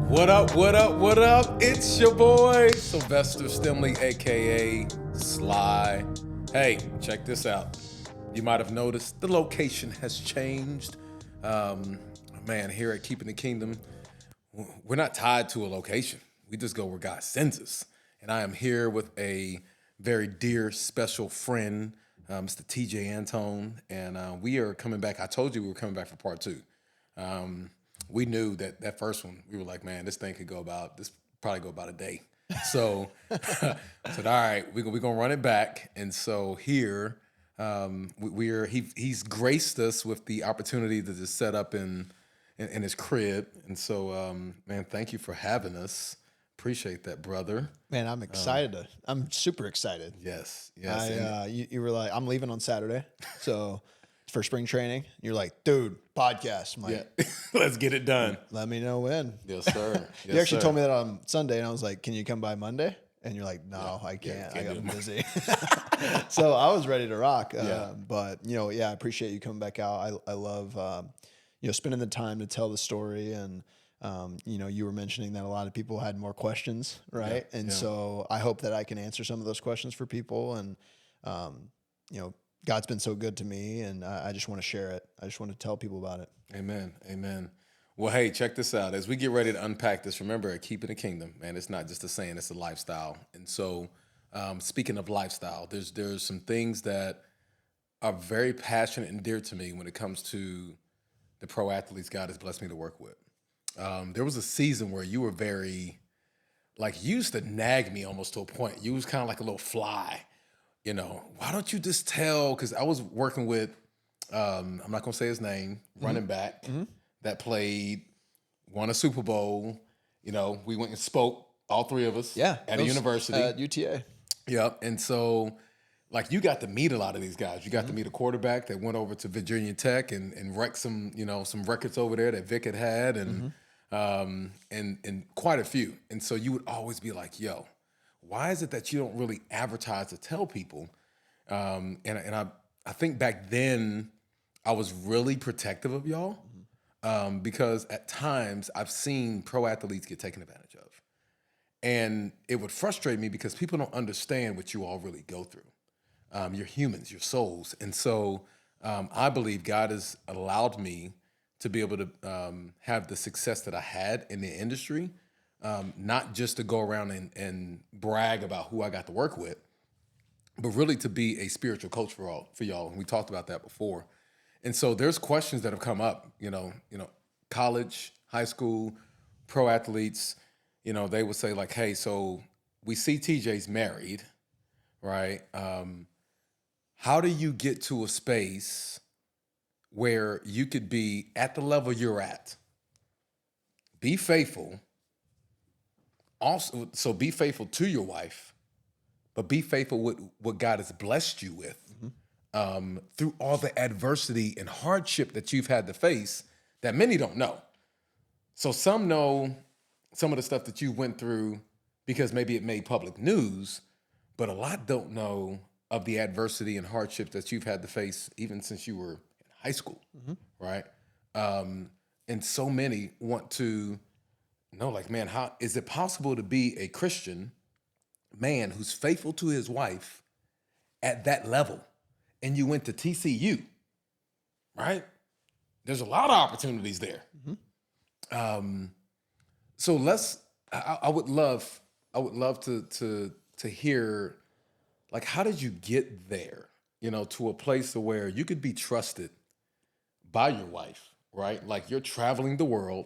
What up, what up, what up? It's your boy, Sylvester Stimley, aka Sly. Hey, check this out. You might have noticed the location has changed. Man, here at Keeping the Kingdom, we're not tied to a location. We just go where God sends us. And I am here with a very dear, special friend, Mr. TJ Antone. And we are coming back. I told you we were coming back for part two. We knew that first one, we were like, man, this thing could probably go about a day. So I said, all right, we're gonna run it back. And so here, he's graced us with the opportunity to just set up in his crib. And so, man, thank you for having us. Appreciate that, brother. Man, I'm excited. I'm super excited. Yes. You were like, I'm leaving on Saturday, so for spring training. You're like, dude, podcast. I'm like, Yeah, let's get it done. let me know when. Yes, sir. You actually told me that on Sunday, and I was like, can you come by Monday? And you're like, no, I can't. I got busy. So I was ready to rock. But I appreciate you coming back out. I love spending the time to tell the story. And you were mentioning that a lot of people had more questions, right? So I hope that I can answer some of those questions for people. And God's been so good to me, and I just want to share it. I just want to tell people about it. Amen. Well, hey, check this out. As we get ready to unpack this, remember, at Keeping the Kingdom, man, it's not just a saying, it's a lifestyle. And so, speaking of lifestyle, there's some things that are very passionate and dear to me when it comes to the pro athletes God has blessed me to work with. There was a season where you were very, you used to nag me almost to a point. You was kind of like a little fly. Why don't you just tell? Because I was working with, I'm not going to say his name, running back that won a Super Bowl. We went and spoke, all three of us, at a university. At UTA. Yep. And so, you got to meet a lot of these guys. You got to meet a quarterback that went over to Virginia Tech and wrecked some records over there that Vic had and quite a few. And so you would always be like, yo, why is it that you don't really advertise to tell people? And I think back then I was really protective of y'all because at times I've seen pro athletes get taken advantage of. And it would frustrate me because people don't understand what you all really go through. You're humans, you're souls. And so I believe God has allowed me to be able to have the success that I had in the industry. Not just to go around and brag about who I got to work with, but really to be a spiritual coach for y'all. And we talked about that before. And so there's questions that have come up, college, high school, pro athletes, they would say hey, so we see TJ's married, right? How do you get to a space where you could be at the level you're at, be faithful, also, so be faithful to your wife, but be faithful with what God has blessed you with through all the adversity and hardship that you've had to face that many don't know. So some know some of the stuff that you went through because maybe it made public news, but a lot don't know of the adversity and hardships that you've had to face even since you were in high school, right? And so many want to know, man, how is it possible to be a Christian man who's faithful to his wife at that level? And you went to TCU, right? There's a lot of opportunities there. So I would love to hear, how did you get there, to a place where you could be trusted by your wife, right? You're traveling the world,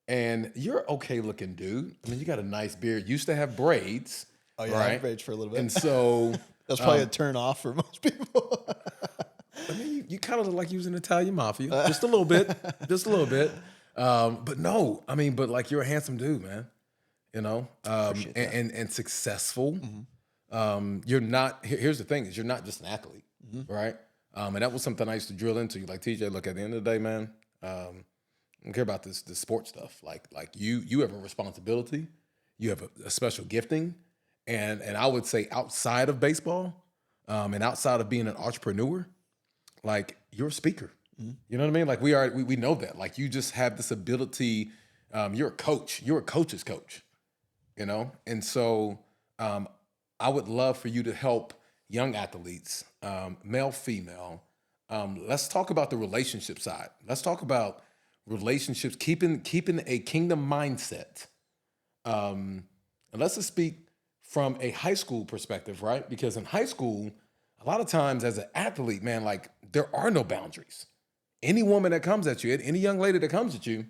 and you're okay looking dude. I mean, you got a nice beard. Used to have braids. Oh yeah, right? I had braids for a little bit. And so that's probably a turn off for most people. I mean, you kind of look like you was in Italian mafia, just a little bit, But no, I mean, but you're a handsome dude, man. And successful. You're not. Here's the thing: is you're not just an athlete, right? And that was something I used to drill into you. TJ, look, at the end of the day, man. I don't care about this sports stuff. You have a responsibility, you have a special gifting, and I would say outside of baseball, and outside of being an entrepreneur, you're a speaker. You know what I mean? We know that. You just have this ability You're a coach. You're a coach's coach, you know? And so I would love for you to help young athletes, male, female. Let's talk about the relationship side. Let's talk about relationships, keeping a kingdom mindset. And let's just speak from a high school perspective, right? Because in high school, a lot of times as an athlete, man, like there are no boundaries. Any woman that comes at you, any young lady that comes at you,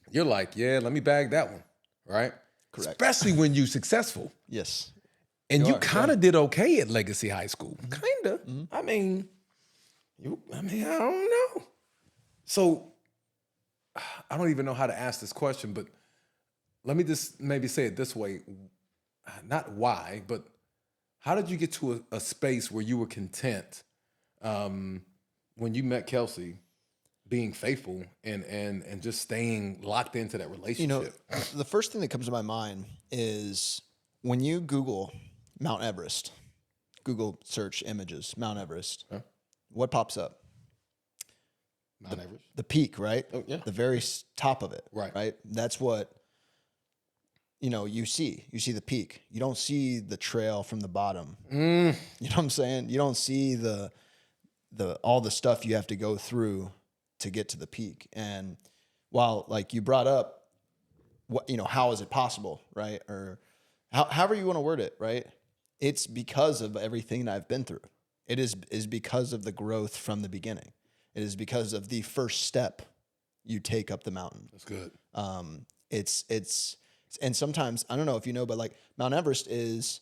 you're like, yeah, let me bag that one, right? Correct. Especially when you're successful. Yes. And you are, kind of did okay at Legacy High School. Kind of. I mean, I don't know. So I don't even know how to ask this question, but let me just maybe say it this way. Not why, but how did you get to a space where you were content when you met Kelsey, being faithful and just staying locked into that relationship? The first thing that comes to my mind is when you Google Mount Everest, Google search images, Mount Everest, what pops up? Mount Everest. The peak, right? Oh, yeah. The very top of it, Right. right? That's what, you see. You see the peak. You don't see the trail from the bottom. You know what I'm saying? You don't see the all the stuff you have to go through to get to the peak. And while like you brought up what, how is it possible, right? Or however you want to word it, right? It's because of everything that I've been through. It is because of the growth from the beginning. It is because of the first step you take up the mountain. That's good. And sometimes, I don't know if you know, but like Mount Everest is,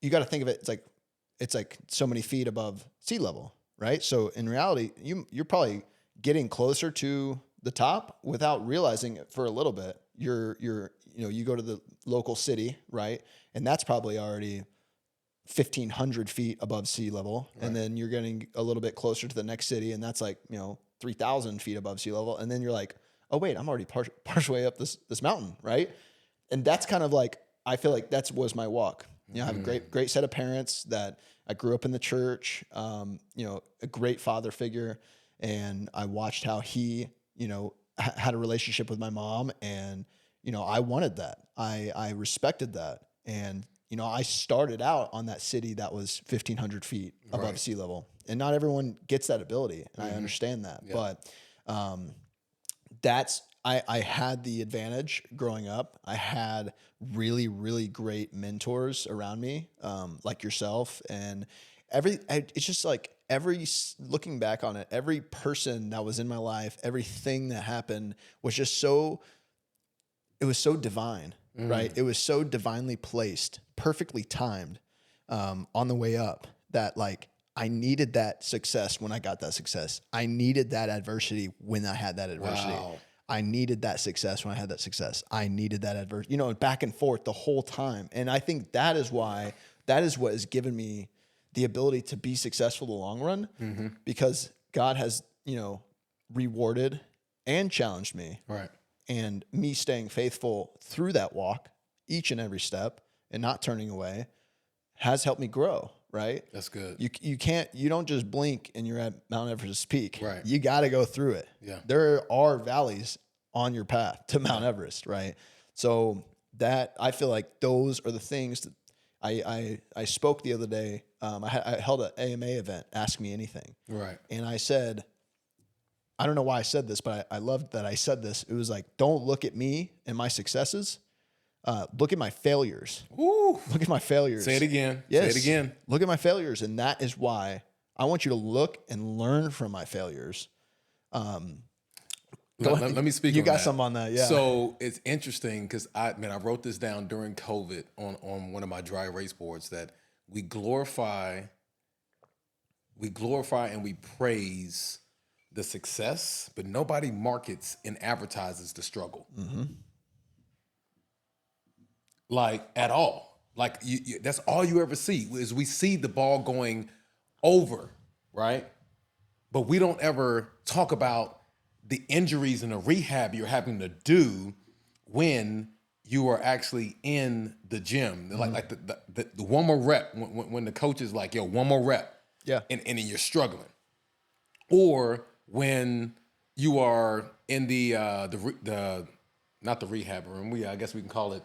you got to think of it, it's like so many feet above sea level, right? So in reality, you're probably getting closer to the top without realizing it for a little bit. You go to the local city, right? And that's probably already 1,500 feet above sea level. Right. And then you're getting a little bit closer to the next city, and that's like, 3,000 feet above sea level. And then you're like, oh wait, I'm already partial way up this mountain, right? And that's kind of like, I feel like that was my walk. I have a great set of parents that I grew up in the church, a great father figure. And I watched how he, had a relationship with my mom, and, I wanted that. I respected that. And, I started out on that city that was 1,500 feet above sea level, and not everyone gets that ability. And I understand that, but, I had the advantage growing up. I had really, really great mentors around me, like yourself, and it's just like looking back on it, every person that was in my life, everything that happened was just it was so divine, right? It was so divinely placed, perfectly timed, on the way up, that like, I needed that success when I got that success. I needed that adversity when I had that adversity. Wow. I needed that success when I had that success. I needed that adversity, back and forth the whole time. And I think that is what has given me the ability to be successful in the long run, because God has, rewarded and challenged me. Right. And me staying faithful through that walk, each and every step, and not turning away, has helped me grow. Right? That's good. You don't just blink and you're at Mount Everest's peak. Right. You got to go through it. Yeah. There are valleys on your path to Mount Everest. Right. So that, I feel like those are the things that I spoke the other day. I held an AMA event, Ask Me Anything. Right. And I said, I don't know why I said this, but I loved that I said this. It was like, don't look at me and my successes. Look at my failures. Ooh. Look at my failures. Say it again. Yes. Say it again. Look at my failures. And that is why I want you to look and learn from my failures. Let me speak You on got that. some on that, yeah. So it's interesting because I wrote this down during COVID on one of my dry erase boards, that we glorify and we praise the success, but nobody markets and advertises the struggle. Like at all. Like you, that's all you ever see is we see the ball going over, right? But we don't ever talk about the injuries and the rehab you're having to do when you are actually in the gym. Like the one more rep, when the coach is like, yo, one more rep. Yeah. And then you're struggling. Or when you are in the not the rehab room. I guess we can call it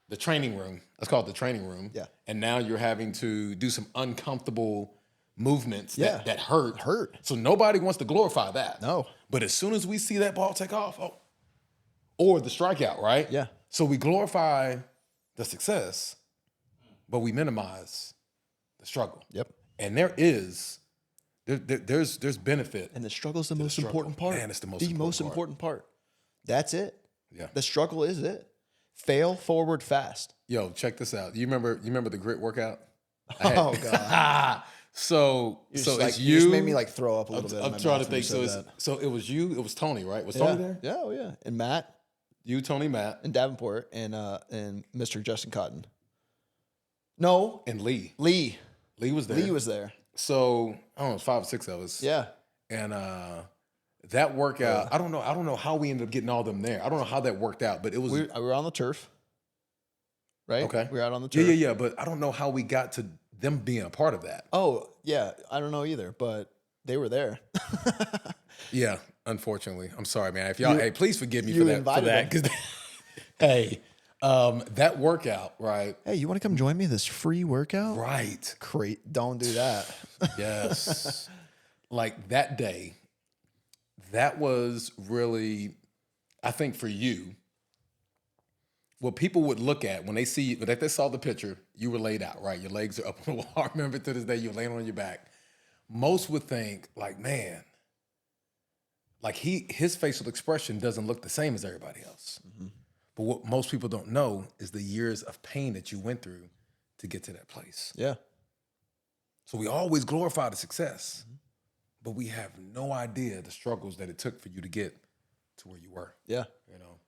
the training room. Let's call it the training room. Yeah. And now you're having to do some uncomfortable movements Yeah. that hurt. Hurt. So nobody wants to glorify that. No. But as soon as we see that ball take off, or the strikeout, right? Yeah. So we glorify the success, but we minimize the struggle. Yep. And there's benefit. And the struggle is the most struggle. important part. Man, it's the most the important most part. important part. That's it. Yeah. The struggle is it. Fail forward fast. Yo, check this out. You remember the grit workout? Oh God. So Like, it's you you. just made me like throw up a little bit. in I'm my trying mouth to when think. you So said so it was you. It was Tony, right? Was that. Tony there? Yeah, oh yeah. And Matt You, Tony, Matt, and Davenport and Mr. Justin Cotton. No, and Lee. Lee. Lee was there. Lee was there. So I don't know, it's 5 or 6 of us. Yeah. And that workout, I don't know how we ended up getting all of them there. I don't know how that worked out, but it was We were on the turf. Right? okay. We were out on the Yeah, turf. yeah. But I don't know how we got to them being a part of that. Oh, yeah. I don't know either, but they were there. Yeah, unfortunately. I'm sorry, man. If y'all, hey, please forgive me you for that. invited them. 'Cause hey, that workout, right? Hey, you want to come join me this free workout? Right. Great. Don't do that. Yes. Like that day, that was really, I think for you, what people would look at when they see you, but if they saw the picture, you were laid out, right? Your legs are up on the wall. I remember to this day, you're laying on your back. Most would think, like, man, like his facial expression doesn't look the same as everybody else. Mm-hmm. But what most people don't know is the years of pain that you went through to get to that place. Yeah. So we always glorify the success, but we have no idea the struggles that it took for you to get to where you were. Yeah. You know,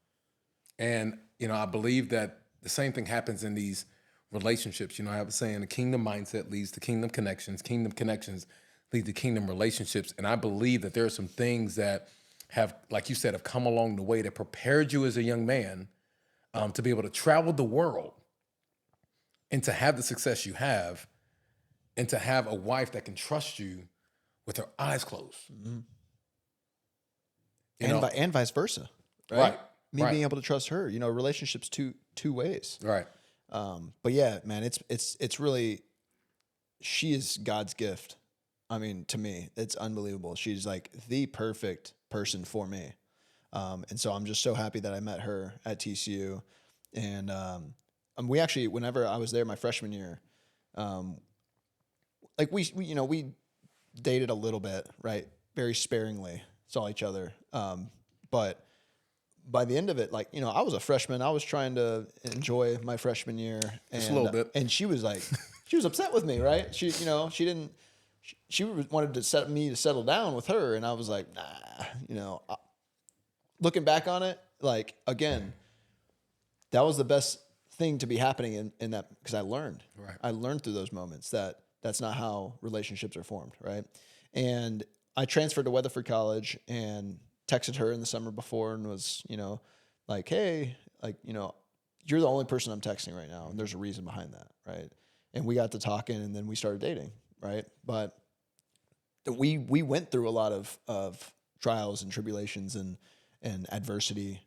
and I believe that the same thing happens in these relationships. I have a saying: the kingdom mindset leads to kingdom connections lead to kingdom relationships. And I believe that there are some things that have, like you said, have come along the way that prepared you as a young man to be able to travel the world and to have the success you have, and to have a wife that can trust you with her eyes closed. Mm-hmm. You know? And vice versa. Right. Me being able to trust her, relationships two ways. Right. But yeah, man, it's really, she is God's gift. I mean, to me, it's unbelievable. She's like the perfect person for me. And so I'm just so happy that I met her at TCU. And we actually, whenever I was there my freshman year, like we dated a little bit, right? Very sparingly, saw each other. But by the end of it, like, I was a freshman. I was trying to enjoy my freshman year. And, Just a little bit. And she was like, she was upset with me, right? She wanted to set me to settle down with her. And I was like, nah, looking back on it, like, again, that was the best thing to be happening in that, because I learned. Right. I learned through those moments that that's not how relationships are formed, right? And I transferred to Weatherford College and texted her in the summer before and was, like, hey, like, you're the only person I'm texting right now. And there's a reason behind that, right? And we got to talking and then we started dating, right? But we went through a lot of trials and tribulations and adversity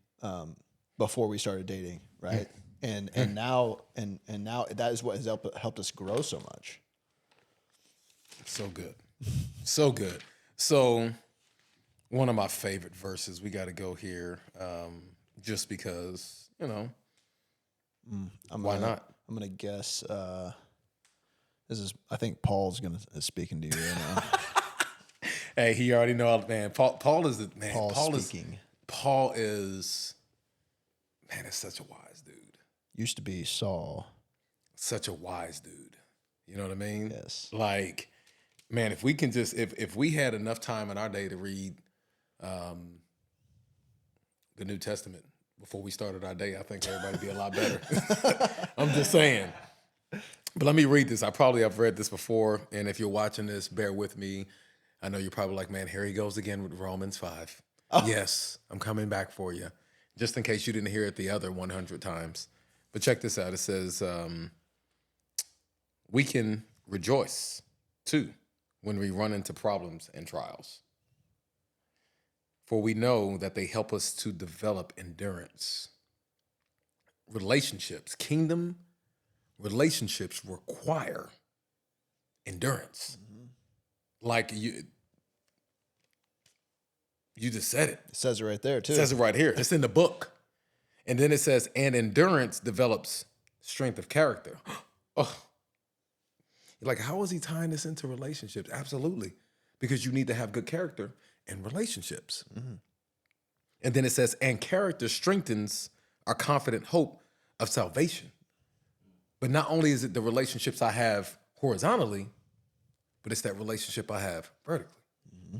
before we started dating, right? And now that is what has helped us grow so much. So good. So good. So one of my favorite verses, we got to go here just because, why not? I'm going to guess I think Paul's is speaking to you right now. Hey, he already know, man. Paul is the man. Paul speaking. Paul is, man, is such a wise dude. Used to be Saul. Such a wise dude. You know what I mean? Yes. Like, man, if we can just, if we had enough time in our day to read the New Testament before we started our day, I think everybody'd be a lot better. I'm just saying. But let me read this. I've read this before, and if you're watching this, bear with me. I know you're probably like, man, here he goes again with Romans 5. Oh. Yes, I'm coming back for you. Just in case you didn't hear it the other 100 times. But check this out. It says, we can rejoice, too, when we run into problems and trials. For we know that they help us to develop endurance. Relationships, kingdom relationships require endurance. Like you just said it. It says it right there too. It says it right here. It's in the book. And then it says, and endurance develops strength of character. Oh, you're like, how is he tying this into relationships? Absolutely. Because you need to have good character in relationships. And then it says, and character strengthens our confident hope of salvation. But not only is it the relationships I have horizontally, but it's that relationship I have vertically,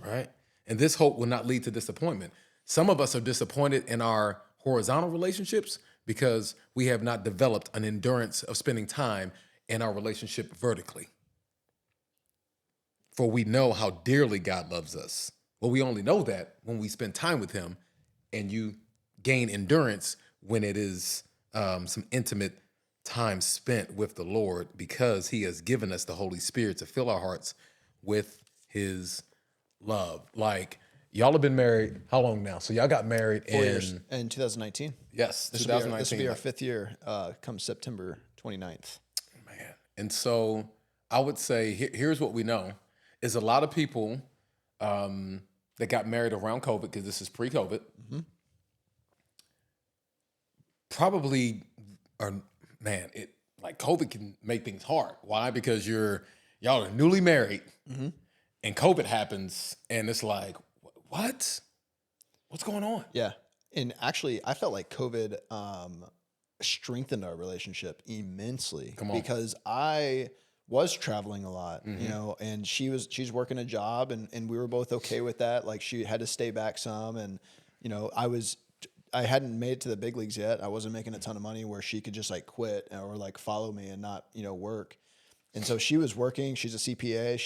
right? And this hope will not lead to disappointment. Some of us are disappointed in our horizontal relationships because we have not developed an endurance of spending time in our relationship vertically. For we know how dearly God loves us. Well, we only know that when we spend time with him, and you gain endurance when it is some intimate time spent with the Lord, because he has given us the Holy Spirit to fill our hearts with his love. Like, y'all have been married how long now? So y'all got married 4 years in 2019. Yes, This 2019. will be our 5th year come September 29th. Man. And so I would say here's what we know is a lot of people that got married around COVID, because this is pre-COVID, probably are, man, it like COVID can make things hard. Why? Because y'all are newly married and COVID happens and it's like, what? What's going on? Yeah. And actually, I felt like COVID strengthened our relationship immensely. Come on. Because I was traveling a lot, you know, and she's working a job and we were both okay with that. Like, she had to stay back some, and, you know, I hadn't made it to the big leagues yet. I wasn't making a ton of money where she could just like quit or like follow me and not, you know, work. And so she was working. She's a CPA.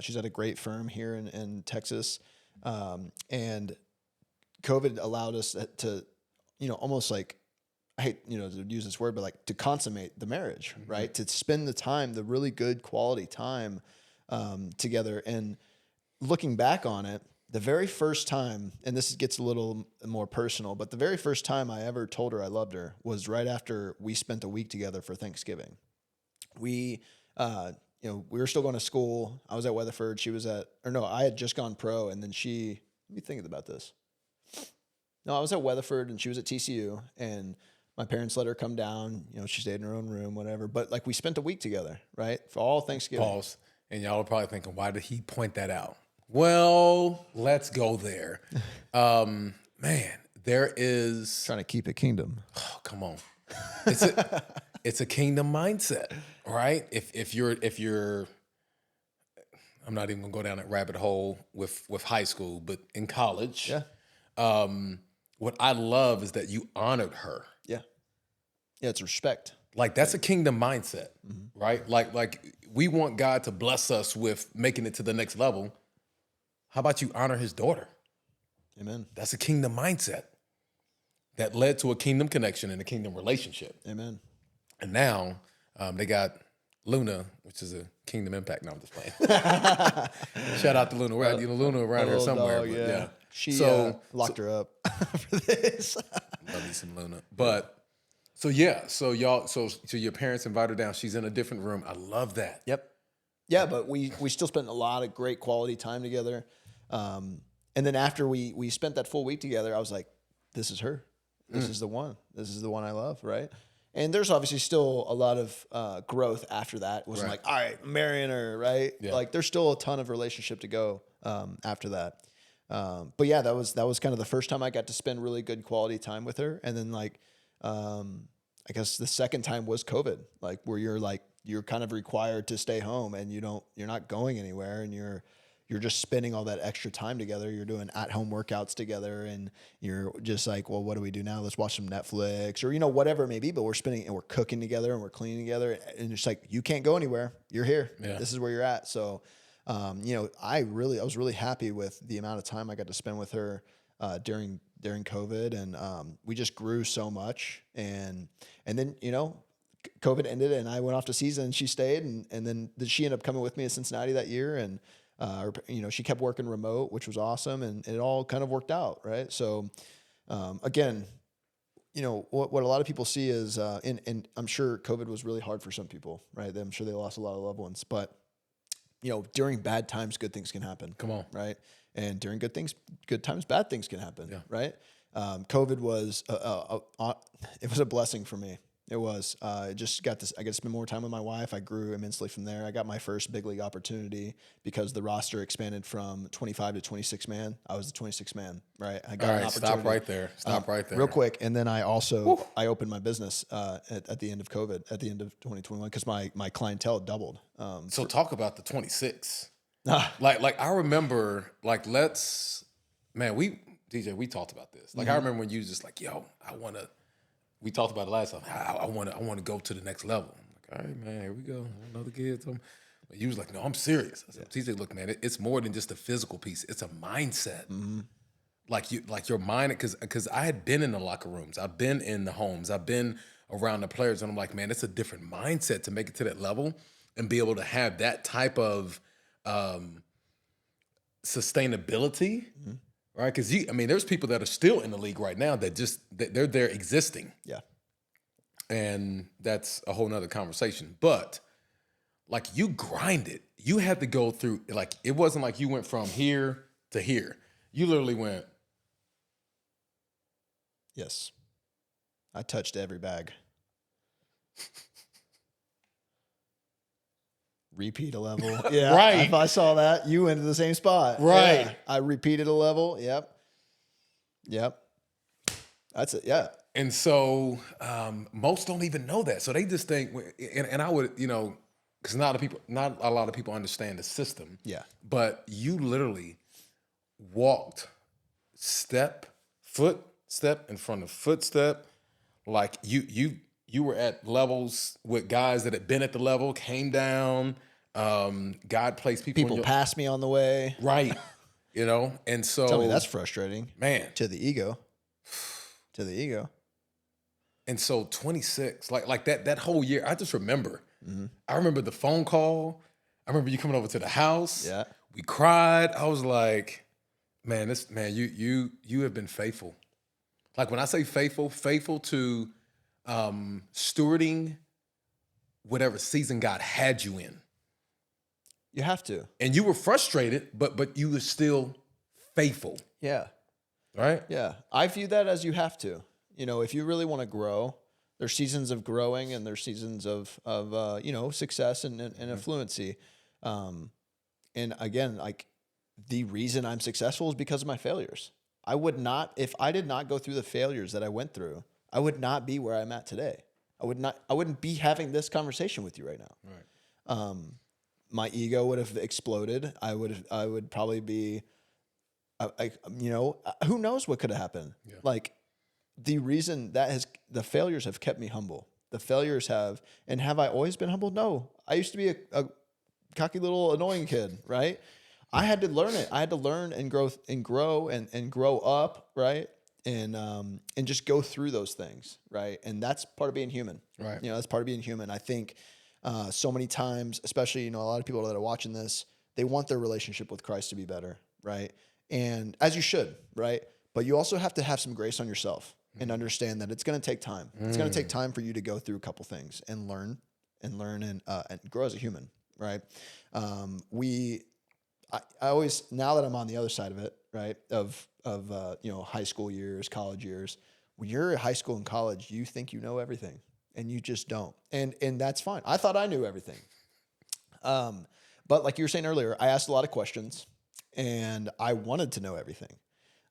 She's at a great firm here in Texas. And COVID allowed us to, you know, almost like, I hate, you know, to use this word, but like to consummate the marriage, right? To spend the time, the really good quality time together. And looking back on it, the very first time, and this gets a little more personal, but the very first time I ever told her I loved her was right after we spent a week together for Thanksgiving. We, you know, we were still going to school. I was at Weatherford. I had just gone pro, and then let me think about this. No, I was at Weatherford and she was at TCU, and my parents let her come down. You know, she stayed in her own room, whatever. But like, we spent a week together, right? For all Thanksgiving. Pause. And y'all are probably thinking, why did he point that out? Well, let's go there. Man, there is, Trying to keep it kingdom. oh, come on. It's a kingdom mindset, right? If you're I'm not even gonna go down that rabbit hole with high school, but in college, Yeah. what I love is that you honored her. Yeah. Yeah. It's respect. Like, that's a kingdom mindset, right? Like we want God to bless us with making it to the next level. How about you honor his daughter? Amen. That's a kingdom mindset that led to a kingdom connection and a kingdom relationship. Amen. And now they got Luna, which is a kingdom impact. No, I'm just playing. Shout out to Luna. We're Luna around here somewhere. Dog, but yeah. She locked her up for this. Love me some Luna. But so your parents invite her down. She's in a different room. I love that. Yep. Yeah, but we still spent a lot of great quality time together. And then after we spent that full week together, I was like, this is her. This is the one. This is the one I love, right? And there's obviously still a lot of growth after that. It wasn't like, all right, I'm marrying her, right? Yeah. Like, there's still a ton of relationship to go after that. But yeah, that was kind of the first time I got to spend really good quality time with her. And then like, I guess the second time was COVID, like where you're kind of required to stay home and you're not going anywhere, and you're just spending all that extra time together. You're doing at-home workouts together, and you're just like, well, what do we do now? Let's watch some Netflix or, you know, whatever it may be, but we're cooking together and we're cleaning together, and it's like, you can't go anywhere. You're here. Yeah. This is where you're at. So, you know, I was really happy with the amount of time I got to spend with her during COVID, and we just grew so much. And then, you know, COVID ended and I went off to season, and she stayed, and then she ended up coming with me to Cincinnati that year, and she kept working remote, which was awesome, and it all kind of worked out, right? So, again, what a lot of people see is, and I'm sure COVID was really hard for some people, right? I'm sure they lost a lot of loved ones, but during bad times, good things can happen. Come on. Right? And during good times, bad things can happen. Yeah. Right? COVID was it was a blessing for me. It was. I just got this. I got to spend more time with my wife. I grew immensely from there. I got my first big league opportunity because the roster expanded from 25 to 26 man. I was the 26 man. Right. I got All an right, opportunity. stop right there. Stop right there. Real quick, and then I also I opened my business at the end of COVID, at the end of 2021, because my clientele doubled. So talk about the 26. Like I remember, like DJ, we talked about this. Like I remember when you was just like, yo, we talked about it last time. I want to go to the next level. I'm like, all right, man, here we go. Another kid. But you was like, no, I'm serious. I said, TJ, look, man, it's more than just a physical piece. It's a mindset. Like your mind, because I had been in the locker rooms, I've been in the homes, I've been around the players, and I'm like, man, it's a different mindset to make it to that level and be able to have that type of sustainability, right? Because there's people that are still in the league right now that they're there existing, Yeah. and that's a whole nother conversation. But like you grinded, you had to go through. Like it wasn't like you went from here to here. You literally went. Yes. I touched every bag. Repeat a level. Yeah. Right. If I saw that, you went to the same spot. Right. Yeah. I repeated a level. Yep. That's it. Yeah. And so most don't even know that. So they just think, and I would, because not a lot of people understand the system. Yeah. But you literally walked footstep in front of footstep. Like you were at levels with guys that had been at the level, came down. God placed People passed me on the way. Right. And so Tell me that's frustrating. Man. To the ego. And so 26, like that whole year, I just remember. I remember the phone call. I remember you coming over to the house. Yeah. We cried. I was like, man, you have been faithful. Like when I say faithful to stewarding whatever season God had you in. You have to. And you were frustrated, but you were still faithful. Yeah. Right? Yeah. I view that as you have to. If you really want to grow, there's seasons of growing and there's seasons of success and affluency. And again, like the reason I'm successful is because of my failures. I would not, if I did not go through the failures that I went through, I would not be where I'm at today. I wouldn't be having this conversation with you right now. Right. My ego would have exploded. I would probably be, who knows what could have happened? Yeah. Like the reason the failures have kept me humble. The failures have I always been humble? No. I used to be a cocky little annoying kid, right? I had to learn it. I had to learn and grow and grow up, right? And just go through those things, right? And that's part of being human. Right. That's part of being human. I think so many times, especially, a lot of people that are watching this, they want their relationship with Christ to be better, right? And as you should, right? But you also have to have some grace on yourself and understand that it's going to take time. It's going to take time for you to go through a couple things and learn and grow as a human, right? I always, now that I'm on the other side of it, right, of high school years, college years, when you're in high school and college, you think you know everything, and you just don't, and that's fine. I thought I knew everything, but like you were saying earlier, I asked a lot of questions, and I wanted to know everything.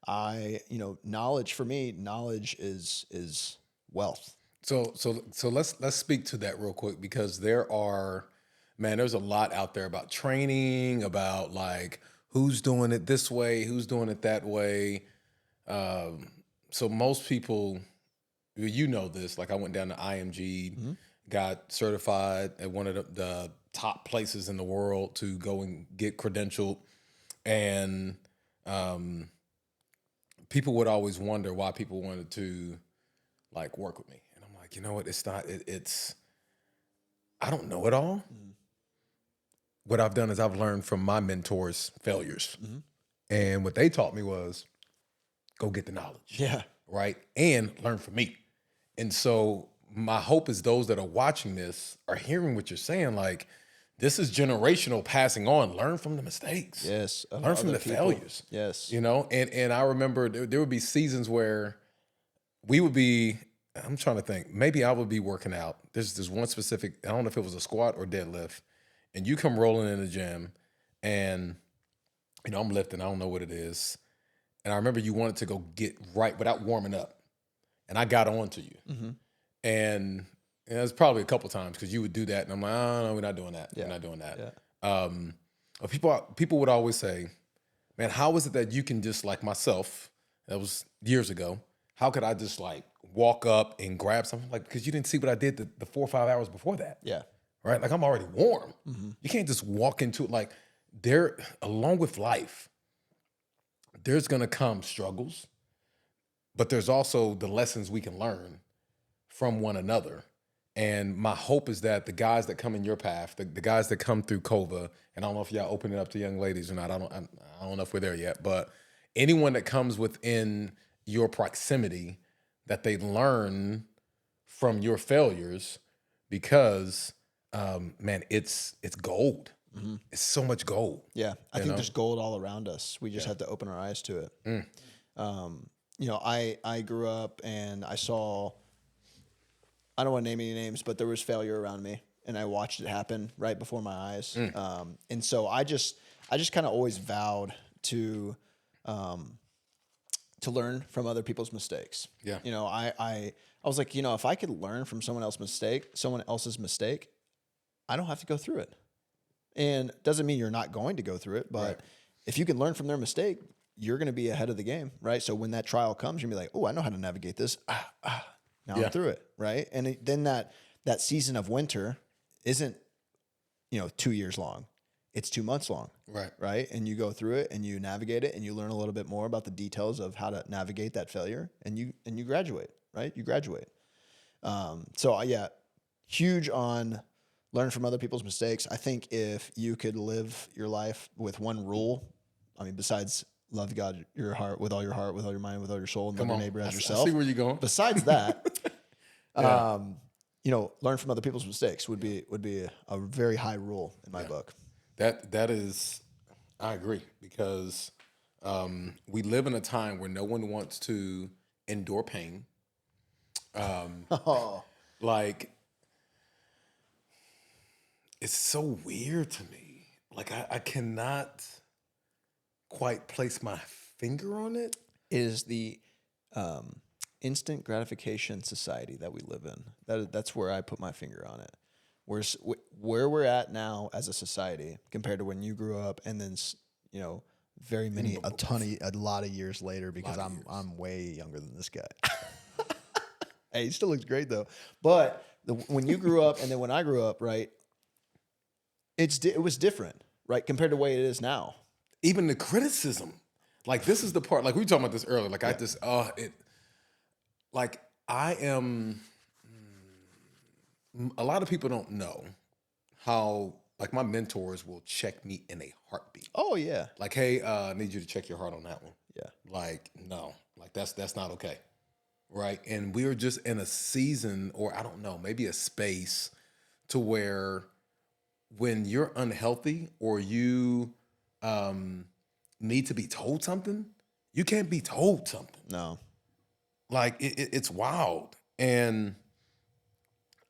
Knowledge for me, knowledge is wealth. So let's speak to that real quick, because there's a lot out there about training, about like who's doing it this way, who's doing it that way. So most people, this, like I went down to IMG, got certified at one of the top places in the world to go and get credentialed. And people would always wonder why people wanted to like work with me. And I'm like, it's not, it's, I don't know it all. what I've done is I've learned from my mentors' failures. And what they taught me was go get the knowledge. Yeah. Right. And learn from me. And so my hope is those that are watching this are hearing what you're saying. Like, this is generational passing on. Learn from the mistakes. Yes. Learn from the failures. Yes. You know, and I remember there would be seasons where we would be, I'm trying to think, maybe I would be working out. There's one specific, I don't know if it was a squat or deadlift, and you come rolling in the gym and, you know, I'm lifting, I don't know what it is. And I remember you wanted to go get right without warming up. And I got on to you. And it was probably a couple times because you would do that. And I'm like, oh, no, we're not doing that. Yeah. We're not doing that. Yeah. People would always say, man, how is it that you can just, like myself, that was years ago, how could I just like walk up and grab something? Like, because you didn't see what I did the 4 or 5 hours before that. Yeah. Right? Like, I'm already warm. You can't just walk into it. Like, along with life, there's going to come struggles, but there's also the lessons we can learn from one another. And my hope is that the guys that come in your path, the guys that come through COVA, and I don't know if y'all open it up to young ladies or not. I don't know if we're there yet, but anyone that comes within your proximity, that they learn from your failures, because man, it's gold. It's so much gold. Yeah. I think there's gold all around us. We just have to open our eyes to it. You know, I grew up and I saw, I don't want to name any names, but there was failure around me and I watched it happen right before my eyes. And so I just kind of always vowed to learn from other people's mistakes. Yeah. You know, I was like, you know, if I could learn from someone else's mistake, I don't have to go through it. And doesn't mean you're not going to go through it, but if you can learn from their mistake, you're going to be ahead of the game, right? So when that trial comes, you're going to be like, oh, I know how to navigate this. Now I'm through it, right? And then that season of winter isn't, 2 years long. It's 2 months long, right? And you go through it and you navigate it and you learn a little bit more about the details of how to navigate that failure, and you graduate, right? You graduate. So yeah, huge on learn from other people's mistakes. I think if you could live your life with one rule, I mean, besides love God, your heart, with all your mind, with all your soul, and love your neighbor as yourself. I see where you're going. Besides that, learn from other people's mistakes would be a very high rule in my book. That is, I agree, because we live in a time where no one wants to endure pain. Like, it's so weird to me. Like, I cannot quite place my finger on it. Is the instant gratification society that we live in. That's where I put my finger on it. Where we're at now as a society compared to when you grew up, and then a lot of years later, because I'm way younger than this guy. Hey, he still looks great though. But when you grew up and then when I grew up, right, it was different, right, compared to the way it is now. Even the criticism, like, this is the part, like we were talking about this earlier. Like, I am. A lot of people don't know how, like, my mentors will check me in a heartbeat. Oh yeah. Like, hey, I need you to check your heart on that one. Yeah. Like, no, like that's not okay, right? And we were just in a season, or I don't know, maybe a space, to where when you're unhealthy or you need to be told something, you can't be told something. No. Like, it's wild. And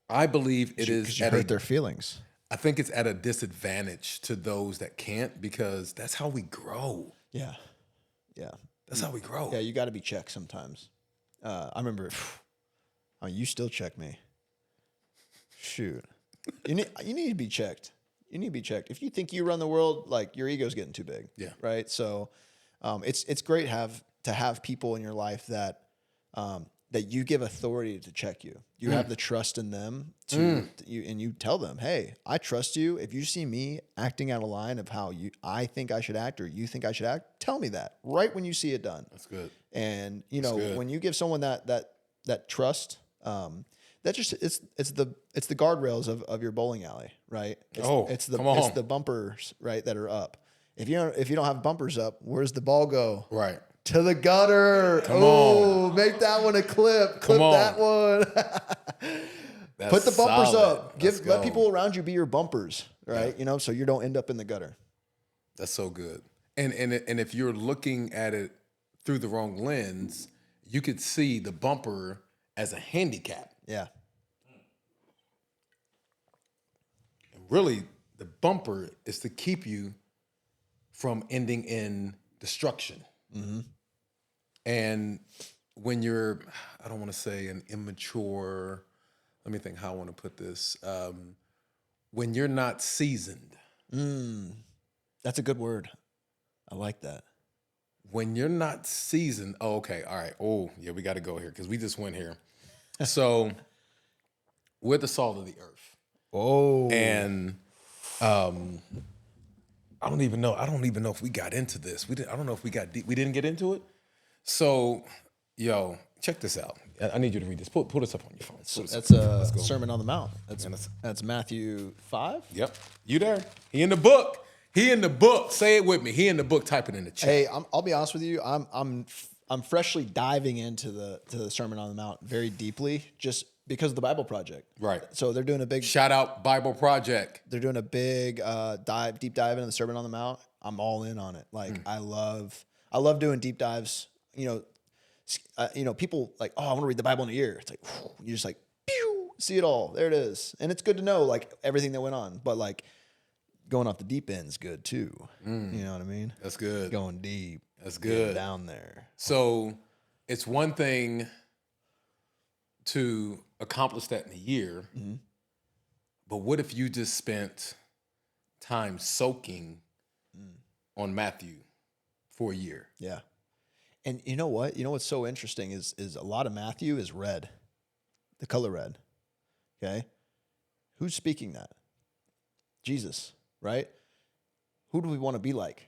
I believe it is. You hurt their feelings. I think it's at a disadvantage to those that can't, because that's how we grow. Yeah. Yeah. That's how we grow. Yeah, you got to be checked sometimes. I remember, you still check me. Shoot. You need to be checked. You need to be checked. If you think you run the world, like, your ego's getting too big. Yeah. Right? So it's great to have people in your life that you give authority to check you. You have the trust in them and you tell them, hey, I trust you. If you see me acting out of line of how I think I should act, or you think I should act, tell me that right when you see it done. That's good. And when you give someone that trust, that just it's the guardrails of your bowling alley, right? It's come on. it's the bumpers, right, that are up. If you don't have bumpers up, where's the ball go? Right. To the gutter. Come on. Make that one a clip. Clip on. that one. That's Put the bumpers solid. up. Let people around you be your bumpers, right? Yeah. So you don't end up in the gutter. That's so good. And if you're looking at it through the wrong lens, you could see the bumper as a handicap. Yeah. And really, the bumper is to keep you from ending in destruction. Mm-hmm. And when you're, I don't want to say an immature, let me think how I want to put this. When you're not seasoned. That's a good word. I like that. When you're not seasoned, oh, okay, all right. Oh, yeah, we got to go here because we just went here. So we're the salt of the earth. Oh. And I don't even know if we got into this. I don't know if we got deep. We didn't get into it. So, yo, check this out. I need you to read this. Pull this up on your phone. That's a Sermon on the Mount. That's Matthew 5. Yep. You there? He in the book. He in the book. Say it with me. He in the book. Type it in the chat. Hey, I'll be honest with you. I'm freshly diving into the Sermon on the Mount very deeply, just because of the Bible Project. Right. So they're doing a big Shout out Bible Project. They're doing a big deep dive into the Sermon on the Mount. I'm all in on it. Like I love doing deep dives. People like, oh, I want to read the Bible in a year. It's like you just like, pew, see it all. There it is, and it's good to know like everything that went on. But like going off the deep end's good too. You know what I mean? That's good. Going deep. That's good. Down there. So it's one thing to accomplish that in a year, but what if you just spent time soaking on Matthew for a year? Yeah. And you know what? You know what's so interesting is a lot of Matthew is red, the color red. Okay? Who's speaking that? Jesus, right? Who do we want to be like?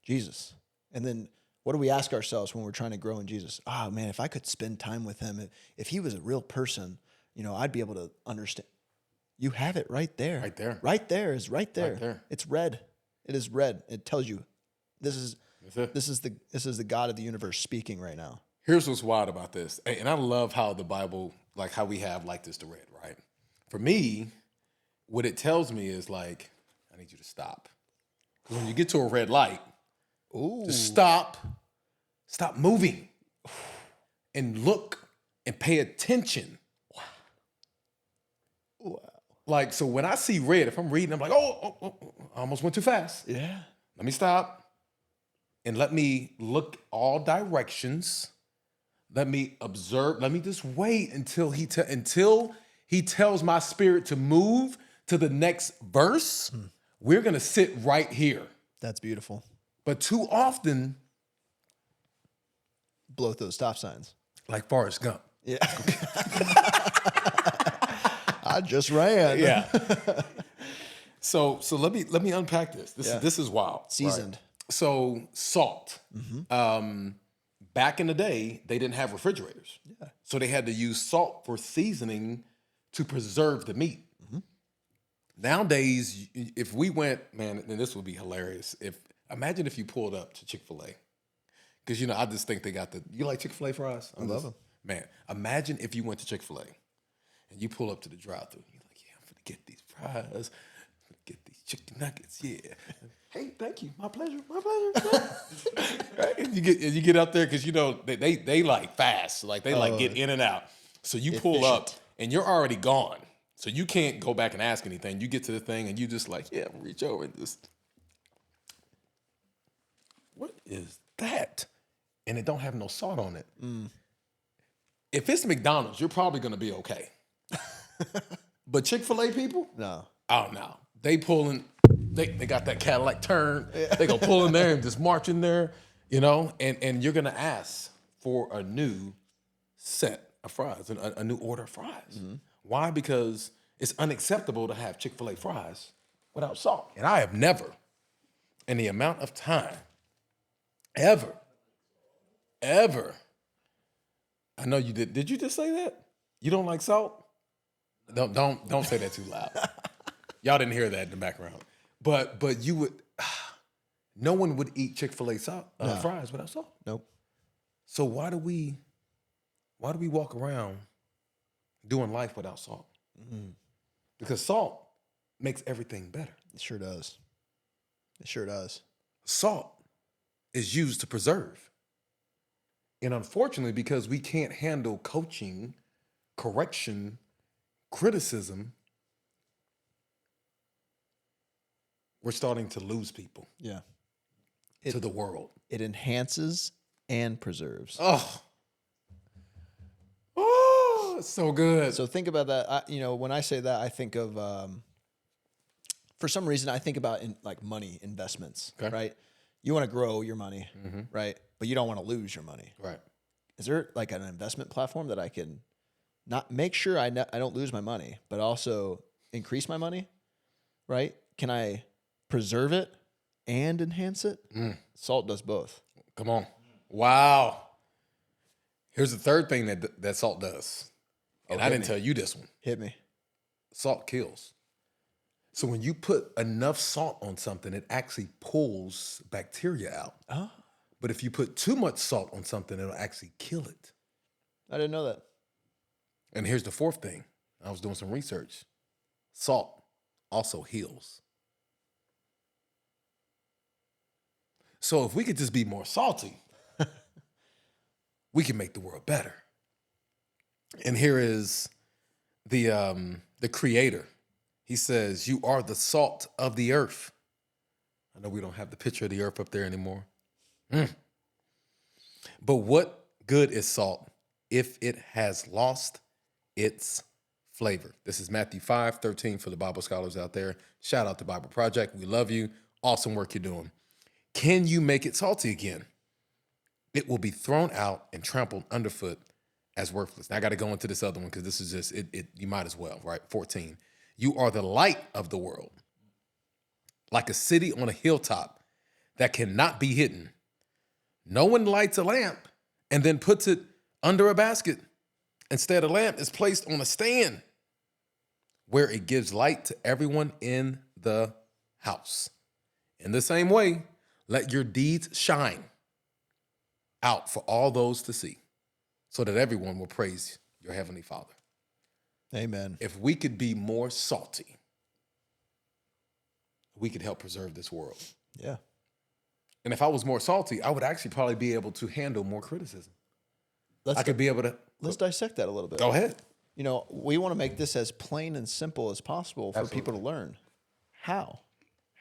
Jesus. And then what do we ask ourselves when we're trying to grow in Jesus? Oh man, if I could spend time with him, if he was a real person, I'd be able to understand. You have it right there. Right there. Right there is right there. Right there. It's red. It is red. It tells you this is the God of the universe speaking right now. Here's what's wild about this. And I love how the Bible, like how we have like this to red, right? For me, what it tells me is like, I need you to stop. Because when you get to a red light, just stop moving and look and pay attention. Wow. Like, so when I see red, if I'm reading, I'm like, oh, I almost went too fast. Yeah. Let me stop and let me look all directions. Let me observe. Let me just wait until he tells my spirit to move to the next verse. We're going to sit right here. That's beautiful. But too often, blow those stop signs. like Forrest Gump. Yeah. I just ran. Yeah. So let me unpack this. This is wild. Seasoned. Right? So salt. Back in the day, they didn't have refrigerators. Yeah. So they had to use salt for seasoning to preserve the meat. Nowadays, if we went, man, and this would be hilarious. Imagine if you pulled up to Chick-fil-A. Because, I just think they got you like Chick-fil-A fries? I love them. Man, imagine if you went to Chick-fil-A and you pull up to the drive-thru. You're like, yeah, I'm going to get these fries. I'm going to get these chicken nuggets. Yeah. Hey, thank you. My pleasure. My pleasure. Right? And you get up there because, they like fast. Like, they like get in and out. So you pull up and you're already gone. So you can't go back and ask anything. You get to the thing and you just like, yeah, reach over and just, what is that? And it don't have no salt on it. If it's McDonald's, you're probably going to be okay. But Chick-fil-A people? No. Oh, no. They pulling, they got that Cadillac turn. Yeah. They go pull in there and just march in there, and you're going to ask for a new set of fries, a new order of fries. Why? Because it's unacceptable to have Chick-fil-A fries without salt. And I have never, in the amount of time, ever, I know you did. Did you just say that? You don't like salt? Don't say that too loud. Y'all didn't hear that in the background. But you would, no one would eat Chick-fil-A fries without salt. Nope. So why do we walk around doing life without salt? Because salt makes everything better. It sure does. It sure does. Salt is used to preserve. And unfortunately, because we can't handle coaching, correction, criticism, we're starting to lose people Yeah. to the world. It enhances and preserves. Oh, it's so good. So think about that. When I say that, I think of, for some reason, I think about like money investments, Okay. right? You want to grow your money, right? But you don't want to lose your money. Right. Is there like an investment platform that I can not make sure I don't lose my money, but also increase my money, right? Can I preserve it and enhance it? Salt does both. Come on. Wow. Here's the third thing that salt does. And I didn't tell you this one. Hit me. Salt kills. So when you put enough salt on something, it actually pulls bacteria out. Oh, But if you put too much salt on something, it'll actually kill it. I didn't know that. And here's the fourth thing. I was doing some research. Salt also heals. So if we could just be more salty, we can make the world better. And here is the creator. He says, "You are the salt of the earth." I know we don't have the picture of the earth up there anymore. But what good is salt if it has lost its flavor? This is Matthew 5:13 for the Bible scholars out there. Shout out to Bible Project. We love you. Awesome work you're doing. Can you make it salty again? It will be thrown out and trampled underfoot as worthless. Now I got to go into this other one because this is just, you might as well, right? 14. You are the light of the world, like a city on a hilltop that cannot be hidden. No one lights a lamp and then puts it under a basket. Instead, a lamp is placed on a stand where it gives light to everyone in the house. In the same way, let your deeds shine out for all those to see, so that everyone will praise your heavenly Father. Amen. If we could be more salty, we could help preserve this world. Yeah. And if I was more salty, I would actually probably be able to handle more criticism. I could be able to. Let's dissect that a little bit. Go ahead. We want to make this as plain and simple as possible for people to learn. How?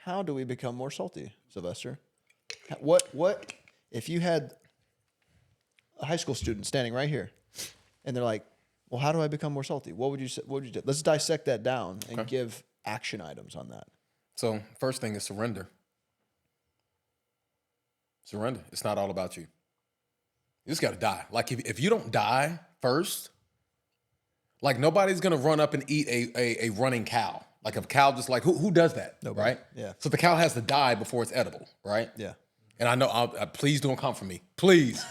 How do we become more salty, Sylvester? What if you had a high school student standing right here and they're like, well, how do I become more salty? What would you say? What would you do? Let's dissect that down and give action items on that. So first thing is surrender. Surrender. It's not all about you. You just got to die. Like if you don't die first, like nobody's going to run up and eat a running cow. Like a cow just like, who does that? Nobody. Right? Yeah. So the cow has to die before it's edible, right? Yeah. And I know, please don't come for me. Please.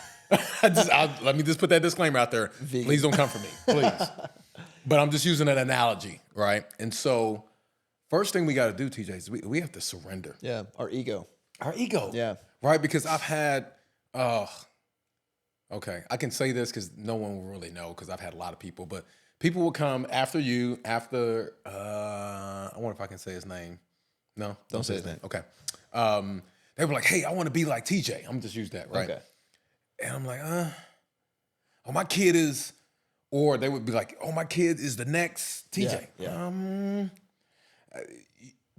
Let me just put that disclaimer out there. Vegan. Please don't come for me. Please. But I'm just using an analogy, right? And so first thing we got to do, TJ, is we have to surrender. Yeah. Our ego. Our ego. Yeah. Right? Because I've had, okay, I can say this because no one will really know because I've had a lot of people, but people will come after you, after, I wonder if I can say his name. No? Don't say his name. Okay. They were like, hey, I want to be like TJ. I'm just use that, right? Okay. And I'm like, oh, my kid is, or they would be like, oh, my kid is the next TJ. Yeah.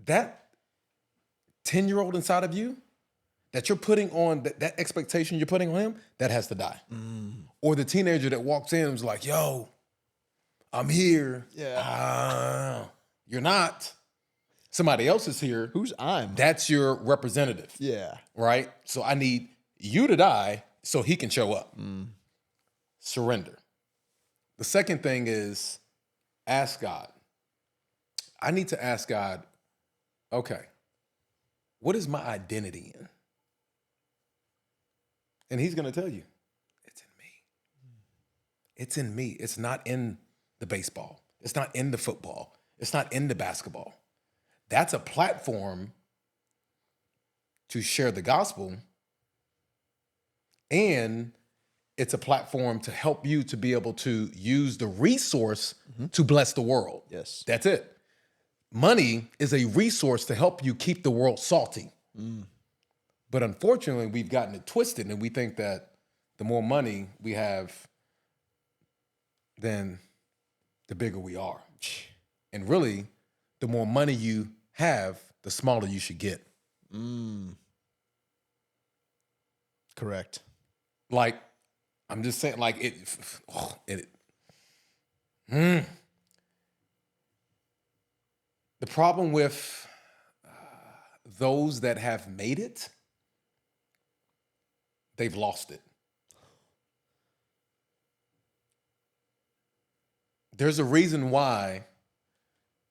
That 10-year-old inside of you that you're putting on, that expectation you're putting on him, that has to die. Or the teenager that walks in and is like, yo, I'm here. Yeah. You're not. Somebody else is here. Who's I'm? That's your representative. Yeah. Right? So I need you to die so he can show up. Surrender. The second thing is ask God. I need to ask God, okay, what is my identity in? And he's going to tell you, it's in me. It's in me. It's not in the baseball. It's not in the football. It's not in the basketball. That's a platform to share the gospel, and it's a platform to help you to be able to use the resource to bless the world. Yes. That's it. Money is a resource to help you keep the world salty. But unfortunately, we've gotten it twisted, and we think that the more money we have, then the bigger we are. And really, the more money you have, the smaller you should get. Correct. Like, I'm just saying, like, the problem with those that have made it, they've lost it. There's a reason why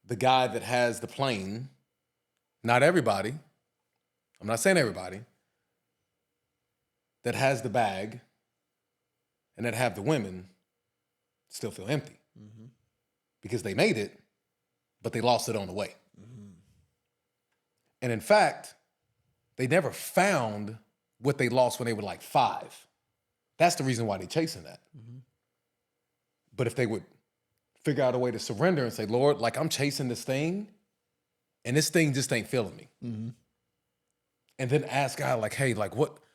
the guy that has the plane, not everybody, I'm not saying everybody, that has the bag and that have the women still feel empty. Because they made it, but they lost it on the way. And in fact, they never found what they lost when they were like 5. That's the reason why they're chasing that. But if they would figure out a way to surrender and say, Lord, like, I'm chasing this thing, and this thing just ain't feeling me. And then ask God, like, hey, like,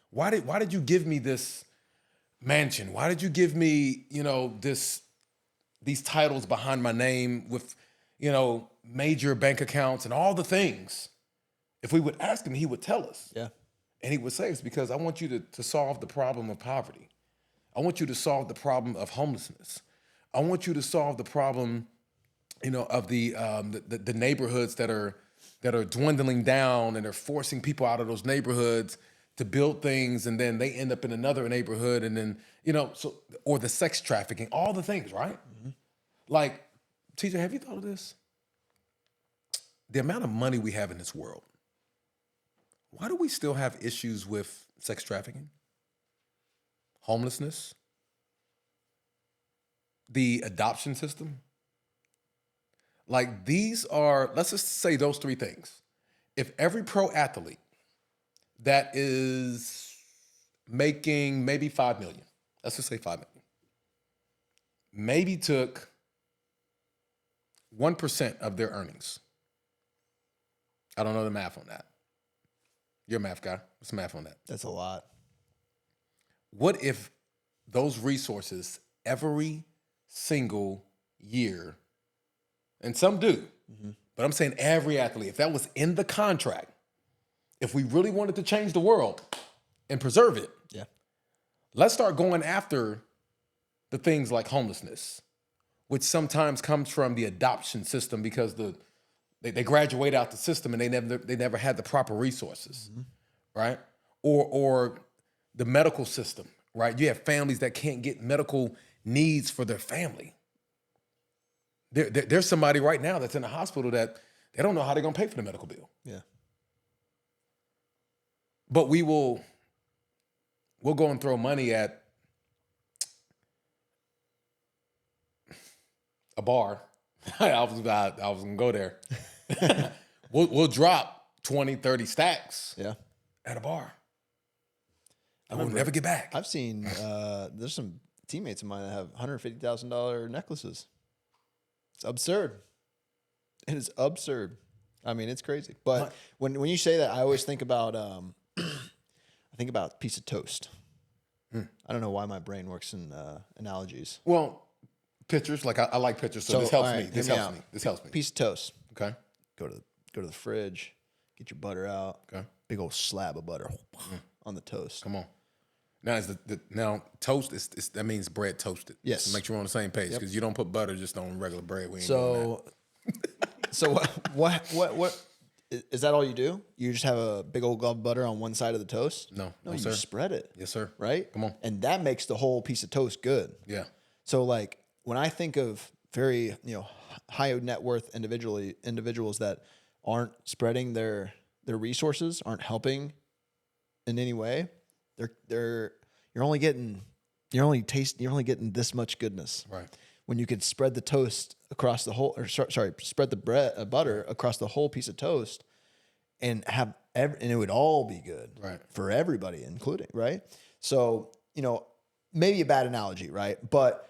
why did you give me this mansion? Why did you give me, these titles behind my name with, major bank accounts and all the things? If we would ask him, he would tell us. Yeah. And he would say, it's because I want you to solve the problem of poverty. I want you to solve the problem of homelessness. I want you to solve the problem, of the neighborhoods that are dwindling down, and they're forcing people out of those neighborhoods to build things, and then they end up in another neighborhood, and then, or the sex trafficking, all the things, right? Like, TJ, have you thought of this? The amount of money we have in this world, why do we still have issues with sex trafficking, homelessness, the adoption system? Like, these are, let's just say those 3 things. If every pro athlete that is making maybe 5 million, let's just say 5 million, maybe took 1% of their earnings. I don't know the math on that. You're a math guy. What's the math on that? That's a lot. What if those resources every single year, and some do, but I'm saying every athlete, if that was in the contract, if we really wanted to change the world and preserve it, Yeah. let's start going after the things like homelessness, which sometimes comes from the adoption system, because they graduate out the system and they never had the proper resources, right? Or the medical system, right? You have families that can't get medical needs for their family. There's somebody right now that's in the hospital that they don't know how they're gonna pay for the medical bill. Yeah. But we'll go and throw money at a bar. I was gonna go there. we'll drop 20, 30 stacks Yeah. at a bar. And we'll never get back. I've seen there's some teammates of mine that have $150,000 necklaces. It's absurd. It is absurd. I mean, it's crazy. But when you say that, I always think about a piece of toast. I don't know why my brain works in analogies. Well, pictures, like I like pictures, so this helps all me. right, This hear me helps out. me. This helps me. Piece of toast. Okay. Go to the fridge. Get your butter out. Okay. Big old slab of butter on the toast. Come on. Now is now toast is that means bread toasted. Yes. To make sure we're on the same page, because you don't put butter just on regular bread. We ain't doing that. So what is that all you do? You just have a big old glob of butter on one side of the toast? No, you sir. spread it. Yes, sir. Right? Come on. And that makes the whole piece of toast good. Yeah. So like when I think of very, high net worth individuals that aren't spreading their resources, aren't helping in any way, you're only getting this much goodness. Right. when you could spread the toast across the whole, or sorry, spread the butter across the whole piece of toast and have and it would all be good Right. for everybody, including, right? So, maybe a bad analogy, right? But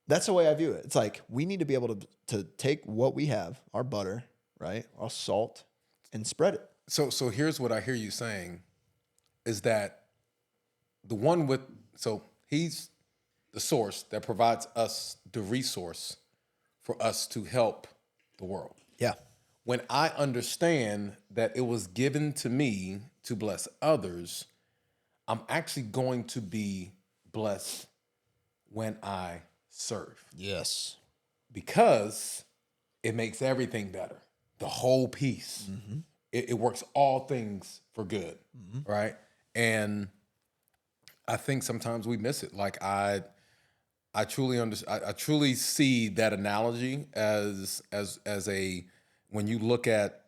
that's the way I view it. It's like we need to be able to take what we have, our butter, right, our salt, and spread it. So here's what I hear you saying is that he's the source that provides us the resource for us to help the world. Yeah. When I understand that it was given to me to bless others, I'm actually going to be blessed when I serve. Yes. Because it makes everything better. The whole piece. Mm-hmm. It works all things for good, right? And I think sometimes we miss it. Like I truly I truly see that analogy as a, when you look at,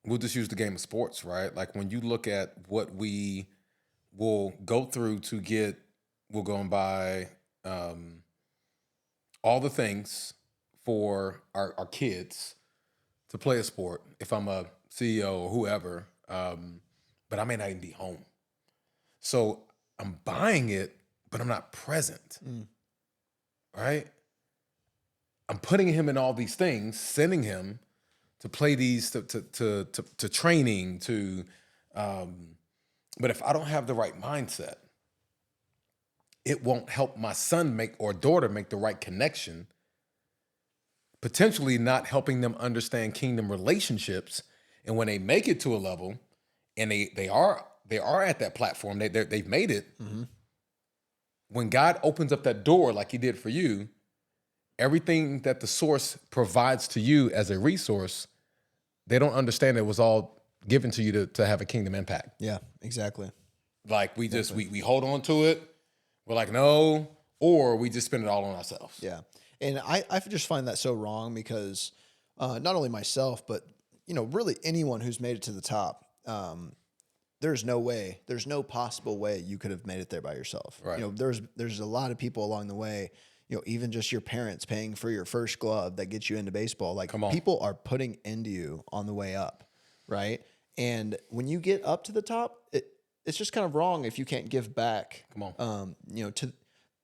we'll just use the game of sports, right? Like when you look at what we will go through to get, we'll go and buy all the things for our kids to play a sport. If I'm a CEO or whoever, but I may not even be home. So I'm buying it, but I'm not present, right? I'm putting him in all these things, sending him to play these, to training, but if I don't have the right mindset, it won't help my son or daughter make the right connection, potentially not helping them understand kingdom relationships. And when they make it to a level and they are at that platform, they've made it. When God opens up that door like he did for you, everything that the source provides to you as a resource, they don't understand it was all given to you to have a kingdom impact. Yeah, exactly. Like we just, we hold on to it. We're like, no, or we just spend it all on ourselves. Yeah. And I just find that so wrong because not only myself, but, really anyone who's made it to the top, there's no possible way you could have made it there by yourself. Right. There's a lot of people along the way, even just your parents paying for your first glove that gets you into baseball. Like people are putting into you on the way up. Right. And when you get up to the top, it's just kind of wrong if you can't give back.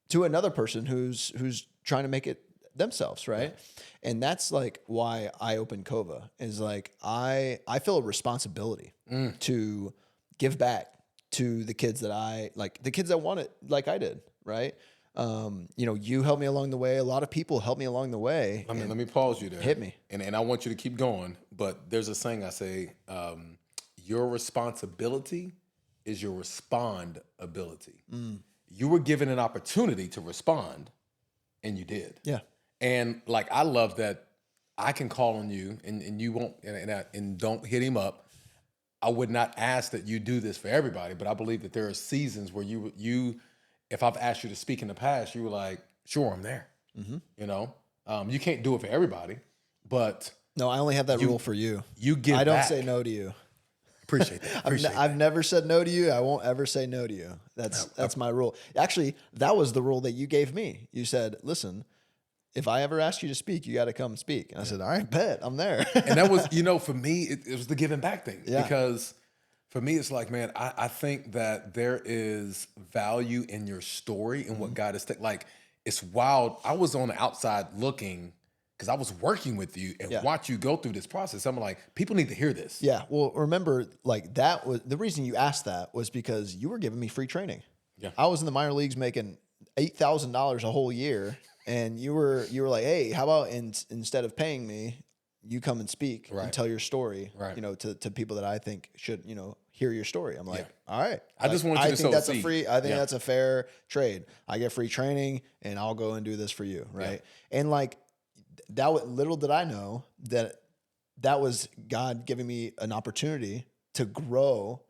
To another person who's trying to make it themselves, right? Yeah. And that's like why I opened Kova, is like I feel a responsibility to give back to the kids the kids that want it like I did, right? You helped me along the way. A lot of people helped me along the way. Let me pause you there. Hit me. And I want you to keep going, but there's a saying I say, your responsibility is your respond ability. You were given an opportunity to respond, and you did. Yeah. And like, I love that I can call on you, and you won't, and don't hit him up. I would not ask that you do this for everybody, but I believe that there are seasons where you, if I've asked you to speak in the past, you were like, sure, I'm there. You can't do it for everybody, but no, I only have that rule for you. You give I don't back. say no to you. Appreciate that. I've never said no to you. I won't ever say no to you. That's my rule. Actually, that was the rule that you gave me. You said, listen, if I ever ask you to speak, you got to come speak. And I said, all right, bet, I'm there. And that was, for me, it was the giving back thing. Yeah. Because for me, it's like, man, I think that there is value in your story and what God is like. It's wild. I was on the outside looking because I was working with you and watch you go through this process. I'm like, people need to hear this. Yeah. Well, remember, like that was the reason you asked that was because you were giving me free training. Yeah. I was in the minor leagues making $8,000 a whole year. And you were like, hey, how about instead of paying me, you come and speak and tell your story, to people that I think should, hear your story. I'm like, all right. I just want you to think that's a seed. I think that's a fair trade. I get free training and I'll go and do this for you. Right. Yeah. And like little did I know that was God giving me an opportunity to grow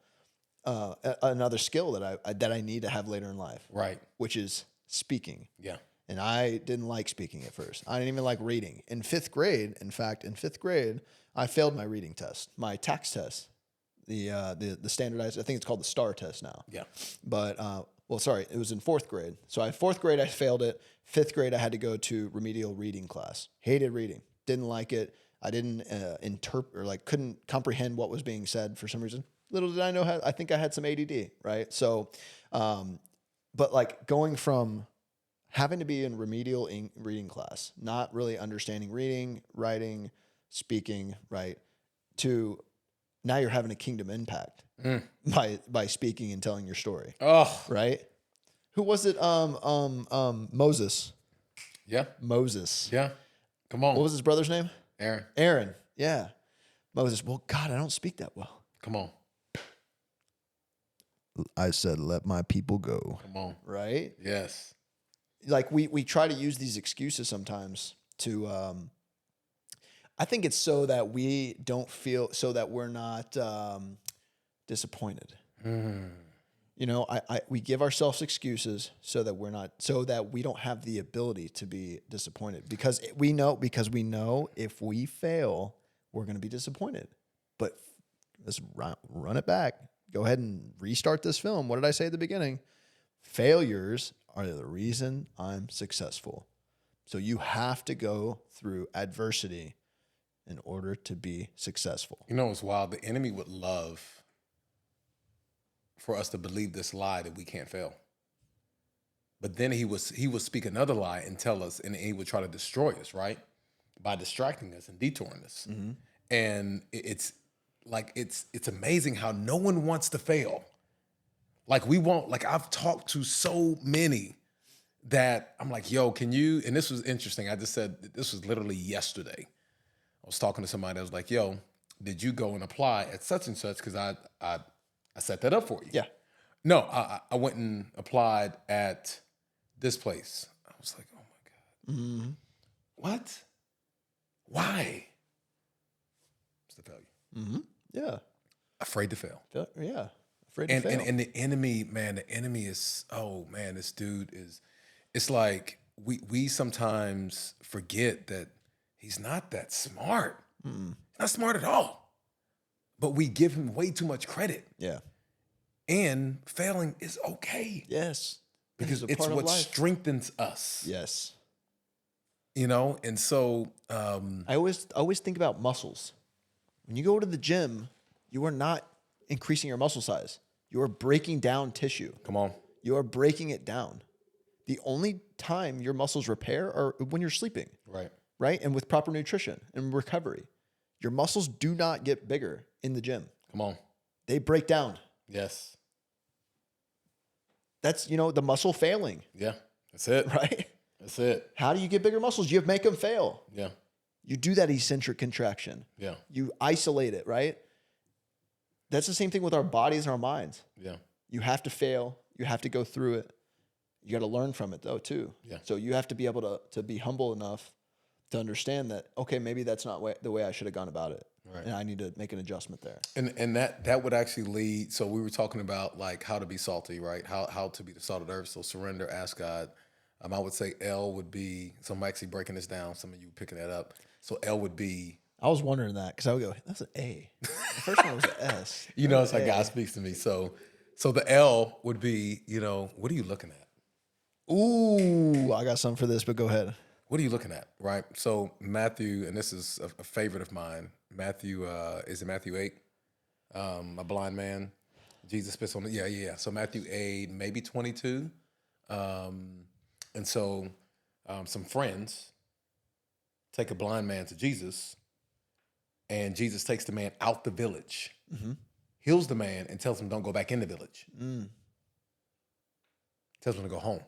another skill that I need to have later in life. Right. Which is speaking. Yeah. And I didn't like speaking at first. I didn't even like reading. In fifth grade, I failed my reading test, my tax test, the standardized. I think it's called the STAR test now. Yeah. But well, sorry, it was in fourth grade. So fourth grade, I failed it. Fifth grade, I had to go to remedial reading class. Hated reading. Didn't like it. I didn't interpret or like couldn't comprehend what was being said for some reason. Little did I know I think I had some ADD, right? So, but like going from having to be in remedial reading class, not really understanding reading, writing, speaking, right, to now you're having a kingdom impact by speaking and telling your story. Oh, Right? Who was it? Moses. yeah, Moses. yeah. Come on, What was his brother's name? Aaron. Aaron. Yeah. Moses. Well, God, I don't speak that well. Come on, I said, let my people go. come on. Right? Yes. Like we try to use these excuses sometimes to I think it's so that we don't feel so that we're not disappointed. You know, we give ourselves excuses so that we don't have the ability to be disappointed because we know if we fail, we're going to be disappointed. But let's run it back. Go ahead and restart this film. What did I say at the beginning? Failures are the reason I'm successful. So you have to go through adversity in order to be successful. You know, it's wild. The enemy would love for us to believe this lie that we can't fail. But then he would speak another lie and tell us, and he would try to destroy us, right? By distracting us and detouring us. Mm-hmm. And it's amazing how no one wants to fail. Like we won't, like I've talked to so many that I'm like, yo, can you, and this was interesting. I just said, this was literally yesterday. I was talking to somebody that was like, yo, did you go and apply at such and such? Because I set that up for you. Yeah. No, I went and applied at this place. I was like, oh my God. Mm-hmm. What? Why? It's the failure. Mm-hmm. Yeah. Afraid to fail. Yeah. Afraid to fail. And the enemy, man, is, oh man, this dude is, it's like we sometimes forget that he's not that smart. Not smart at all. But we give him way too much credit. Yeah. And failing is okay. Yes. Because it's what strengthens us. Yes. You know, and so I always think about muscles. When you go to the gym, you are not increasing your muscle size. You are breaking down tissue. come on. You are breaking it down. The only time your muscles repair are when you're sleeping, right? And with proper nutrition and recovery. Your muscles do not get bigger in the gym. Come on. They break down. Yes. That's, the muscle failing, Yeah. That's it. right? That's it. How do you get bigger muscles? You make them fail. Yeah. You do that eccentric contraction. Yeah. You isolate it, right? That's the same thing with our bodies and our minds. Yeah. You have to fail. You have to go through it. You got to learn from it though, too. Yeah. So you have to be able to be humble enough to understand that, okay, maybe that's not the way I should have gone about it. Right. And I need to make an adjustment there. And that would actually lead. So we were talking about like how to be salty, right? How to be the salt of the earth. So surrender, ask God. I would say L would be. So I'm actually breaking this down. Some of you picking that up. So L would be. I was wondering that because I would go, that's an A. The first one was an S. You know, it's like God speaks to me. So the L would be. What are you looking at? Ooh, I got something for this, but go ahead. What are you looking at, right? So Matthew, and this is a favorite of mine. Matthew, is it Matthew 8? A blind man. Jesus spits on it. Yeah. So Matthew 8, maybe 22. And so some friends take a blind man to Jesus, and Jesus takes the man out the village, heals the man, and tells him don't go back in the village. Tells him to go home.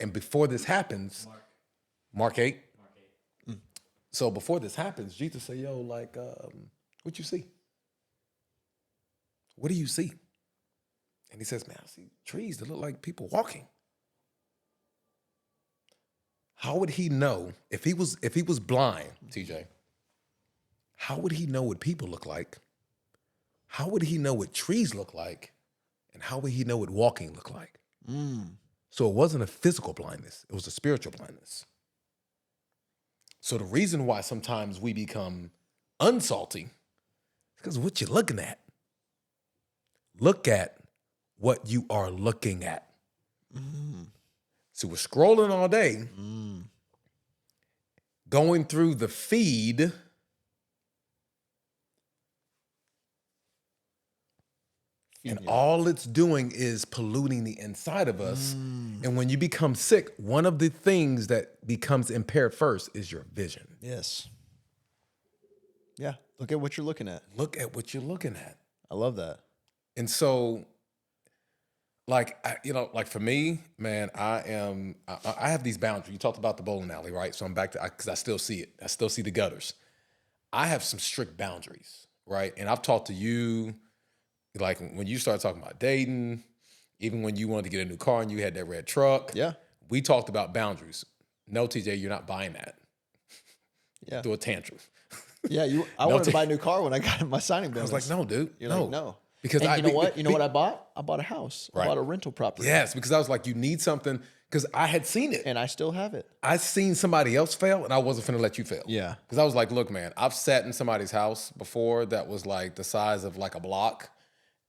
And before this happens, Mark 8. So before this happens, Jesus say, yo, like, what you see? What do you see? And he says, man, I see trees that look like people walking. How would he know if he was blind, TJ? How would he know what people look like? How would he know what trees look like? And how would he know what walking look like? So it wasn't a physical blindness. It was a spiritual blindness. So the reason why sometimes we become unsalty is because of what you're looking at. Look at what you are looking at. So we're scrolling all day, going through the feed, and all it's doing is polluting the inside of us. And when you become sick, one of the things that becomes impaired first is your vision. Yes. Yeah. Look at what you're looking at. Look at what you're looking at. I love that. And so, like, like for me, man, I have these boundaries. You talked about the bowling alley, right? So I'm back to, because I still see it. I still see the gutters. I have some strict boundaries, right? And I've talked to you, like when you started talking about dating, even when you wanted to get a new car and you had that red truck. Yeah. We talked about boundaries. No, TJ, you're not buying that. Yeah. Do a tantrum. Yeah. I wanted to buy a new car when I got my signing bonus. I was like, no, dude. You're no. like, no. Because and you know what? You know what I bought? I bought a house. Right. I bought a rental property. Yes, because I was like, you need something, because I had seen it. And I still have it. I seen somebody else fail, and I wasn't finna let you fail. Yeah. Because I was like, look, man, I've sat in somebody's house before that was like the size of like a block,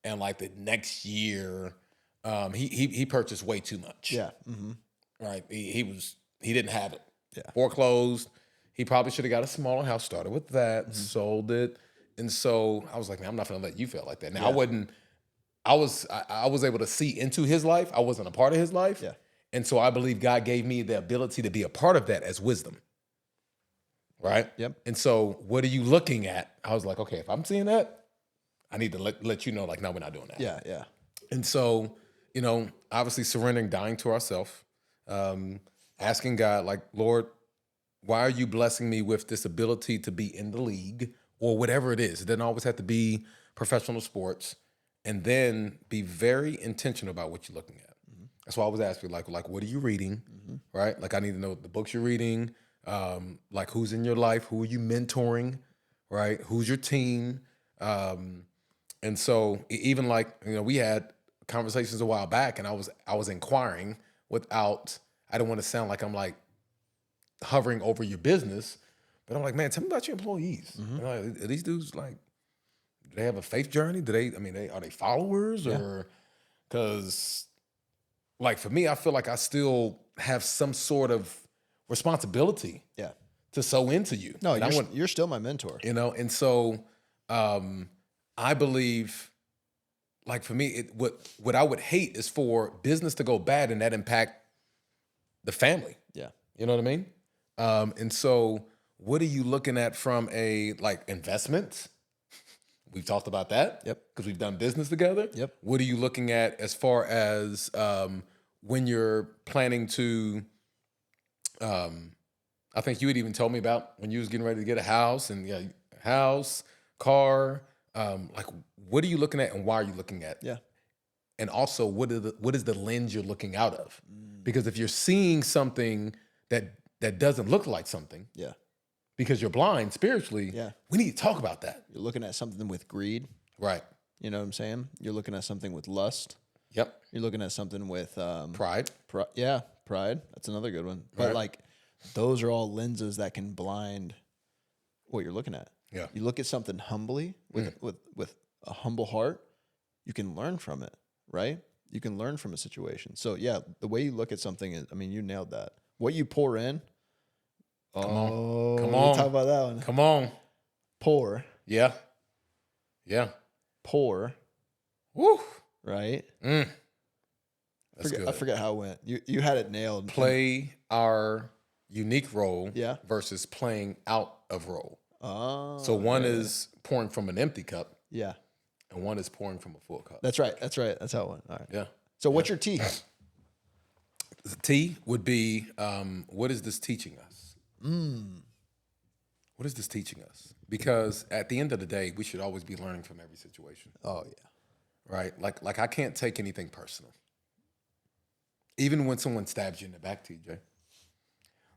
and like the next year, he purchased way too much. Yeah. Mm-hmm. Right. He didn't have it. Yeah. Foreclosed. He probably should have got a smaller house, started with that, sold it. And so I was like, man, I'm not gonna let you fail like that. Now I was able to see into his life. I wasn't a part of his life. Yeah. And so I believe God gave me the ability to be a part of that as wisdom. Right? Yep. And so what are you looking at? I was like, okay, if I'm seeing that, I need to let you know, like, no, we're not doing that. Yeah. Yeah. And so, obviously surrendering, dying to ourselves, asking God, like, Lord, why are you blessing me with this ability to be in the league or whatever it is? It doesn't always have to be professional sports. And then be very intentional about what you're looking at. Mm-hmm. That's why I was asking, like, what are you reading, right? Like, I need to know the books you're reading, like who's in your life, who are you mentoring, right? Who's your team? And so even like, we had conversations a while back, and I was inquiring without, I don't want to sound like I'm like hovering over your business, but I'm like, man, tell me about your employees. Are these dudes like, do they have a faith journey? Are they followers? Or because, like, for me, I feel like I still have some sort of responsibility to sow into you. No, you're still my mentor. And so I believe, like, for me, what I would hate is for business to go bad and that impact the family. Yeah. You know what I mean? And so what are you looking at from a, like, investments? We've talked about that. Yep. Because we've done business together. Yep. What are you looking at as far as when you're planning to, I think you had even told me about when you was getting ready to get a house and house, car, like, what are you looking at and why are you looking at? Yeah. And also what is the lens you're looking out of? Because if you're seeing something that doesn't look like something, because you're blind spiritually, we need to talk about that. You're looking at something with greed. Right. You know what I'm saying? You're looking at something with lust. Yep. You're looking at something with pride. Pride. That's another good one. But like, those are all lenses that can blind what you're looking at. Yeah. You look at something humbly with a humble heart, you can learn from it, right? You can learn from a situation. So yeah, the way you look at something is, you nailed that. What you pour in. Come on. Talk about that one. Come on. Pour. Yeah. Yeah. Pour. Woo. Right? That's good. I forget how it went. You had it nailed. Play our unique role versus playing out of role. Oh. So one is pouring from an empty cup. Yeah. And one is pouring from a full cup. That's right. That's how it went. All right. Yeah. So what's your T? The T would be, what is this teaching us? What is this teaching us? Because at the end of the day, we should always be learning from every situation. Oh, yeah. Right? Like I can't take anything personal. Even when someone stabs you in the back, TJ.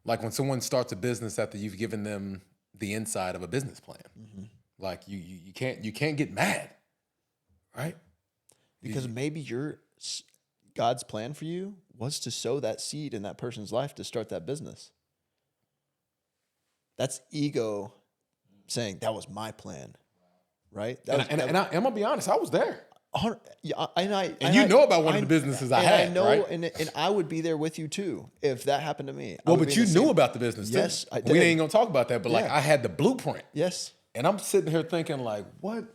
Like when someone starts a business after you've given them the inside of a business plan. Like you can't get mad. Right? Because maybe God's plan for you was to sow that seed in that person's life to start that business. That's ego saying that was my plan, right? And I'm gonna be honest, I was there. Yeah, And you know about one of the businesses I had, I know, right? and I would be there with you too if that happened to me. Well, but you knew about the business too. Yes, I We did. ain't gonna talk about that, but like Yeah. I had the blueprint. Yes. And I'm sitting here thinking, like, what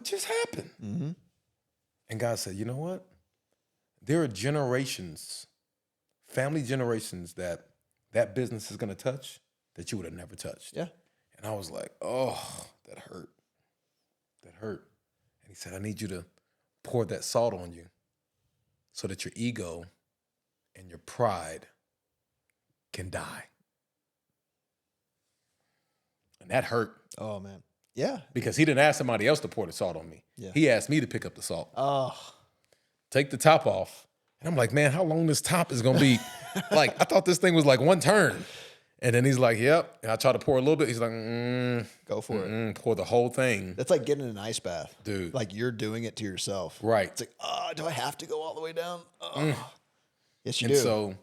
just happened? Mm-hmm. And God said, you know what? There are generations, family generations that business is going to touch that you would have never touched. Yeah. And I was like, oh, that hurt. That hurt. And he said, I need you to pour that salt on you so that your ego and your pride can die. And that hurt. Oh man. Yeah. Because he didn't ask somebody else to pour the salt on me. Yeah. He asked me to pick up the salt. Oh. Take the top off. And I'm like, man, how long this top is going to be? Like, I thought this thing was like one turn. And then he's like, yep. And I try to pour a little bit. He's like, Go for it. pour the whole thing. That's like getting an ice bath. Dude. Like you're doing it to yourself. Right. It's like, oh, do I have to go all the way down? Oh. Yes, you And do. so,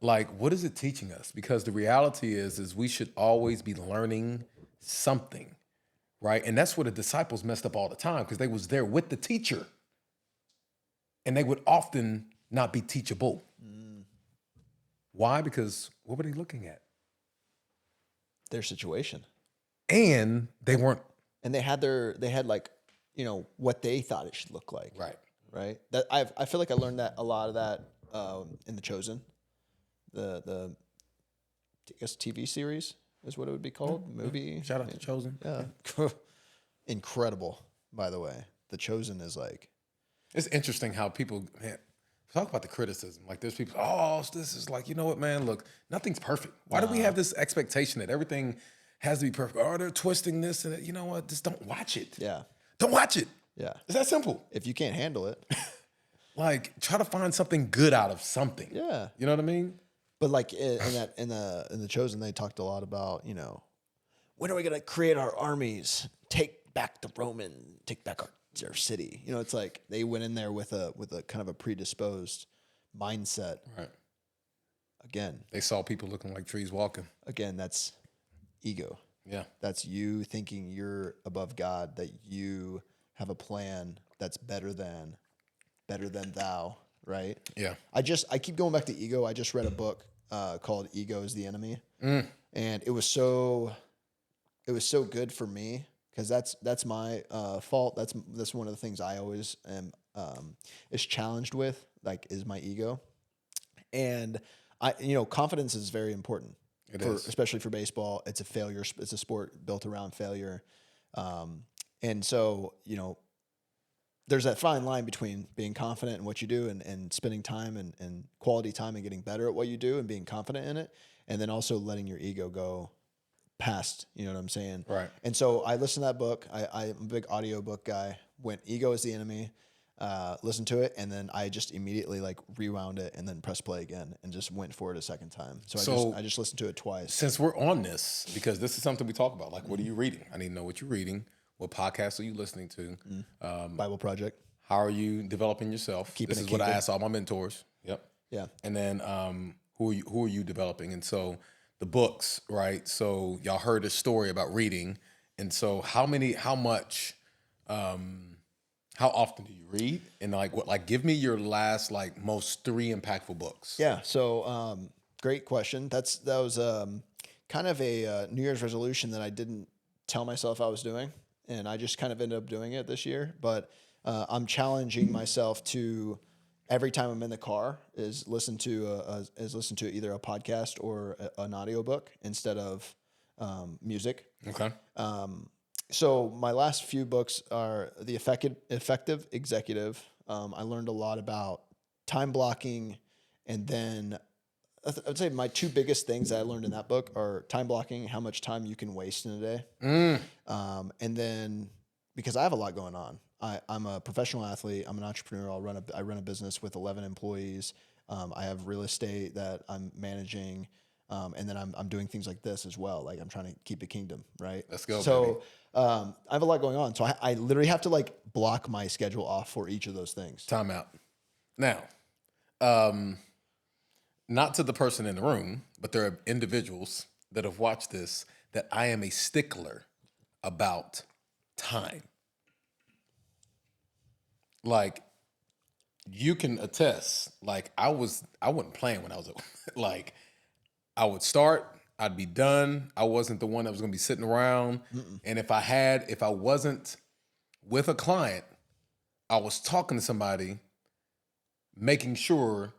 like, what is it teaching us? Because the reality is we should always be learning something, right? And that's where the disciples messed up all the time because they was there with the teacher. And they would often not be teachable. Why? Because what were they looking at? Their situation. And they weren't. And they had like, what they thought it should look like. Right. Right. That I feel like I learned that a lot of that in The Chosen. The I guess TV series is what it would be called. Movie. Shout out to Chosen. Yeah. Incredible, by the way. The Chosen is like. It's interesting how people, man, talk about the criticism. Like there's people, oh, this is like, you know what, man, look, nothing's perfect. Why do we have this expectation that everything has to be perfect? Oh, they're twisting this and that. You know what? Just don't watch it. Yeah. Don't watch it. Yeah. It's that simple. If you can't handle it. Like try to find something good out of something. Yeah. You know what I mean? But like in the Chosen, they talked a lot about, when are we gonna create our armies, take back our city? It's like they went in there with a kind of a predisposed mindset. Right. Again, They saw people looking like trees walking. that's ego. Yeah. That's you thinking you're above God, that you have a plan that's better than thou, right? Yeah. I keep going back to ego. I just read a book called Ego is the Enemy. And it was so good for me because that's my fault. That's one of the things I always am is challenged with, like, is my ego. And confidence is very important. Especially for baseball. It's a sport built around failure. And so, there's that fine line between being confident in what you do and spending time and quality time and getting better at what you do and being confident in it. And then also letting your ego go past, you know what I'm saying? Right. And so I listened to that book. I'm a big audiobook guy. Went Ego is the Enemy, listened to it, and then I just immediately like rewound it and then press play again and just went for it a second time. So I just listened to it twice. Since we're on this, because this is something we talk about, like, what are you reading? I need to know what you're reading. What podcasts are you listening to? Bible Project. How are you developing yourself? Keeping This it is what I kinky. ask all my mentors. Yep. Yeah. And then who are you developing? And so the books, right? So y'all heard a story about reading. And so how much, how often do you read? And give me your last most 3 impactful books. Yeah. So great question. That was kind of a New Year's resolution that I didn't tell myself I was doing. And I just kind of ended up doing it this year. But I'm challenging myself to, every time I'm in the car, is listen to either a podcast or an audiobook instead of music. Okay. So my last few books are The Effective Executive. I learned a lot about time blocking, and then I would say my 2 biggest things that I learned in that book are time blocking, how much time you can waste in a day. And then, because I have a lot going on, I'm a professional athlete. I'm an entrepreneur. I run a business with 11 employees. I have real estate that I'm managing. And then I'm doing things like this as well. Like I'm trying to keep the kingdom, right? Let's go. So I have a lot going on. So I literally have to block my schedule off for each of those things. Time out. Now, not to the person in the room, but there are individuals that have watched this that I am a stickler about time. like you can attest, like I wasn't playing when I was like I would start, I'd be done. I wasn't the one that was gonna be sitting around. Mm-mm. And if I wasn't with a client, I was talking to somebody, making sure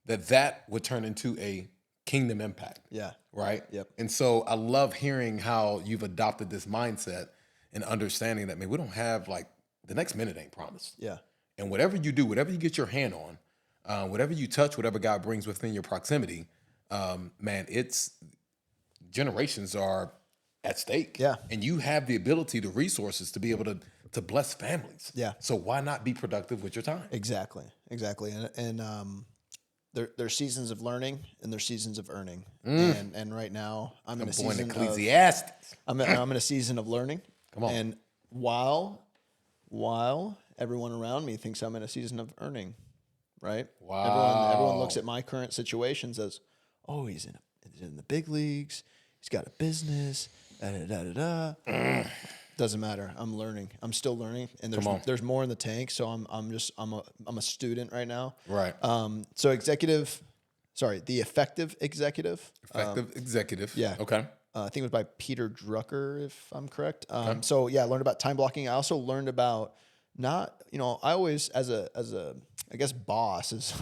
that that would turn into a kingdom impact. Yeah. Right. Yep. And so I love hearing how you've adopted this mindset and understanding that, man, we don't have like the next minute ain't promised. Yeah. And whatever you do, whatever you get your hand on, whatever you touch, whatever God brings within your proximity, man, it's generations are at stake. Yeah. And you have the ability, the resources to be able to bless families. Yeah. So why not be productive with your time? Exactly. And there's seasons of learning and there's seasons of earning. And right now I'm in a Born season of Ecclesiastes. I'm in a season of learning. Come on. And while everyone around me thinks I'm in a season of earning, right? Wow. Everyone looks at my current situations as, oh, he's in the big leagues. He's got a business. Da da da da da. Doesn't matter. I'm learning. I'm still learning, and there's more in the tank. So I'm a student right now. Right. So the effective executive. Effective executive. Yeah. Okay. I think it was by Peter Drucker, if I'm correct. So yeah, I learned about time blocking. I also learned about I always, as a I guess boss, as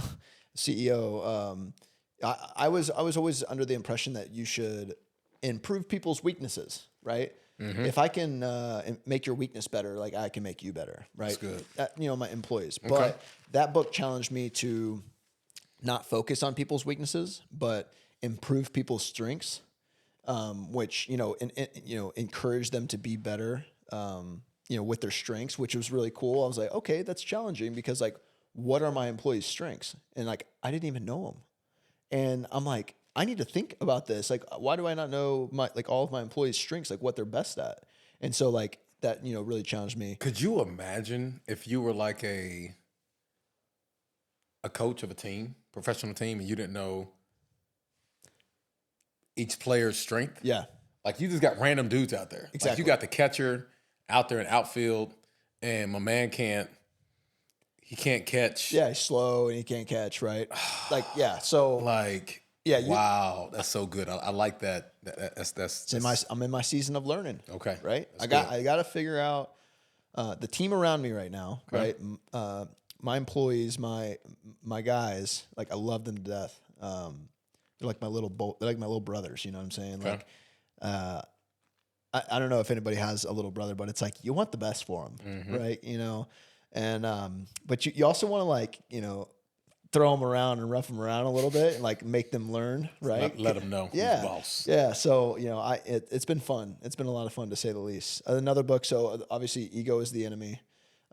CEO, I was always under the impression that you should improve people's weaknesses, right? Mm-hmm. If I can make your weakness better, like I can make you better, right? That's good. My employees. But that book challenged me to not focus on people's weaknesses, but improve people's strengths. Which encourage them to be better, with their strengths, which was really cool. I was like, okay, that's challenging because like, what are my employees' strengths? And like, I didn't even know them, and I'm like, I need to think about this. Like, why do I not know all of my employees' strengths, like what they're best at? And so like that, really challenged me. Could you imagine if you were like a coach of a team, professional team, and you didn't know each player's strength? Yeah. Like you just got random dudes out there. Exactly. Like you got the catcher out there in outfield, and my man can't catch. Yeah, he's slow and he can't catch, right? Like, yeah. So Like, yeah, wow, that's so good. I like that. I'm in my season of learning. Okay. Right. That's I got to figure out the team around me right now. Okay. Right. My employees, my guys, like I love them to death. They're like my little brothers. You know what I'm saying? Okay. Like, I don't know if anybody has a little brother, but it's like you want the best for them, Mm-hmm. right? And but you also want to like throw them around and rough them around a little bit and like make them learn, right? Let them know who's Yeah. boss. Yeah. So, it's been fun. It's been a lot of fun to say the least. Another book. So obviously ego is the enemy.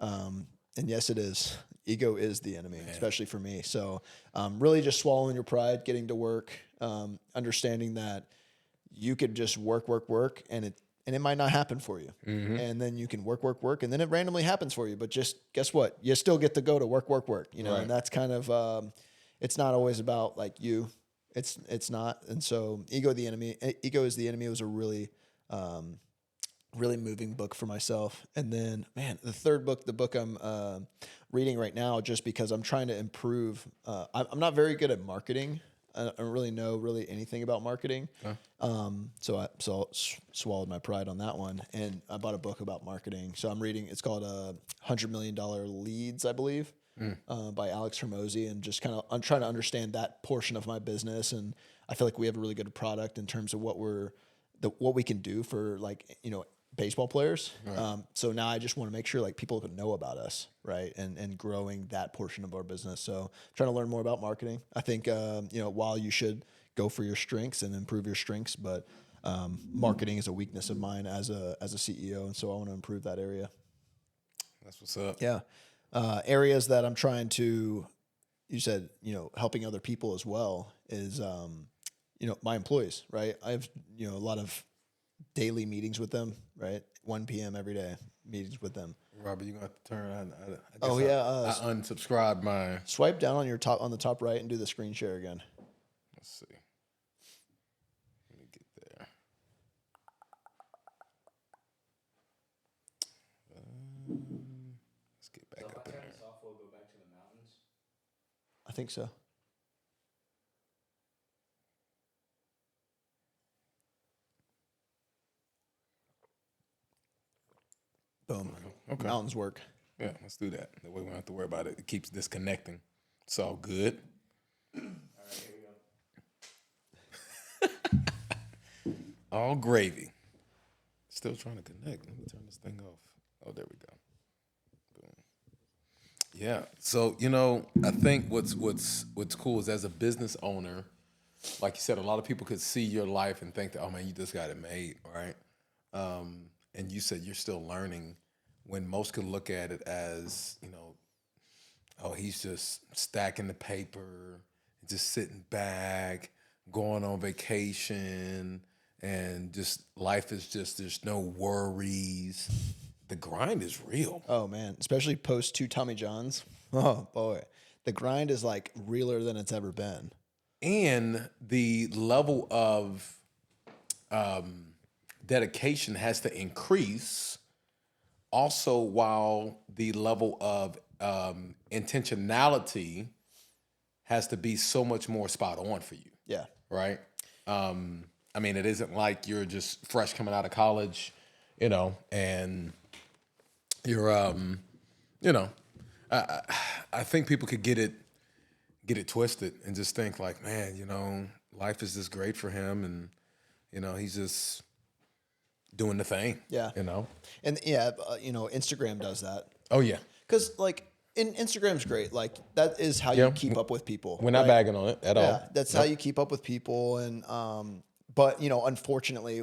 And yes, it is. Ego is the enemy, especially for me. So, really just swallowing your pride, getting to work, understanding that you could just work, and it might not happen for you. Mm-hmm. And then you can work, and then it randomly happens for you. But just guess what? You still get to go to work, Right. and that's kind of, it's not always about like you. It's not. And so ego is the enemy was a really, really moving book for myself. And then, man, the third book, the book I'm reading right now, just because I'm trying to improve. I'm not very good at marketing. I don't really know anything about marketing. So I swallowed my pride on that one, and I bought a book about marketing. So I'm reading. It's called $100 Million Leads, I believe, by Alex Hermosi, and just I'm trying to understand that portion of my business. And I feel like we have a really good product in terms of what we can do for baseball players. Right. So now I just want to make sure like people can know about us, right? And growing that portion of our business. So trying to learn more about marketing. I think, while you should go for your strengths and improve your strengths, but marketing is a weakness of mine as a CEO. And so I want to improve that area. That's what's up. Yeah. Areas that I'm trying to, you said, helping other people as well is, my employees, right? I have, a lot of daily meetings with them, right? 1 p.m. every day, meetings with them. Robert, you're going to have to turn on. I unsubscribed my. Swipe down on the top right and do the screen share again. Let's see. Let me get there. Let's get back up in there. Buffalo go back to the mountains? I think so. Boom. Okay. Mountains work. Yeah, let's do that. That way we don't have to worry about it. It keeps disconnecting. It's all good. All right, here we go. All gravy. Still trying to connect. Let me turn this thing off. Oh, there we go. Boom. Yeah. So, I think what's cool is as a business owner, like you said, a lot of people could see your life and think that, oh man, you just got it made, right? And you said you're still learning, when most could look at it as, oh, he's just stacking the paper, just sitting back, going on vacation, and just life is just, there's no worries. The grind is real. Oh man, especially post 2 Tommy Johns. Oh boy, the grind is like realer than it's ever been. And the level of dedication has to increase also, while the level of intentionality has to be so much more spot on for you. Yeah. Right. I mean, it isn't like you're just fresh coming out of college, and you're, I think people could get it twisted and just think like, man, life is just great for him, and he's just doing the thing. Yeah. And yeah, Instagram does that. Oh yeah. Because like Instagram's great. Like that is how you keep up with people. We're not right? bagging on it at all. That's how you keep up with people. And but unfortunately,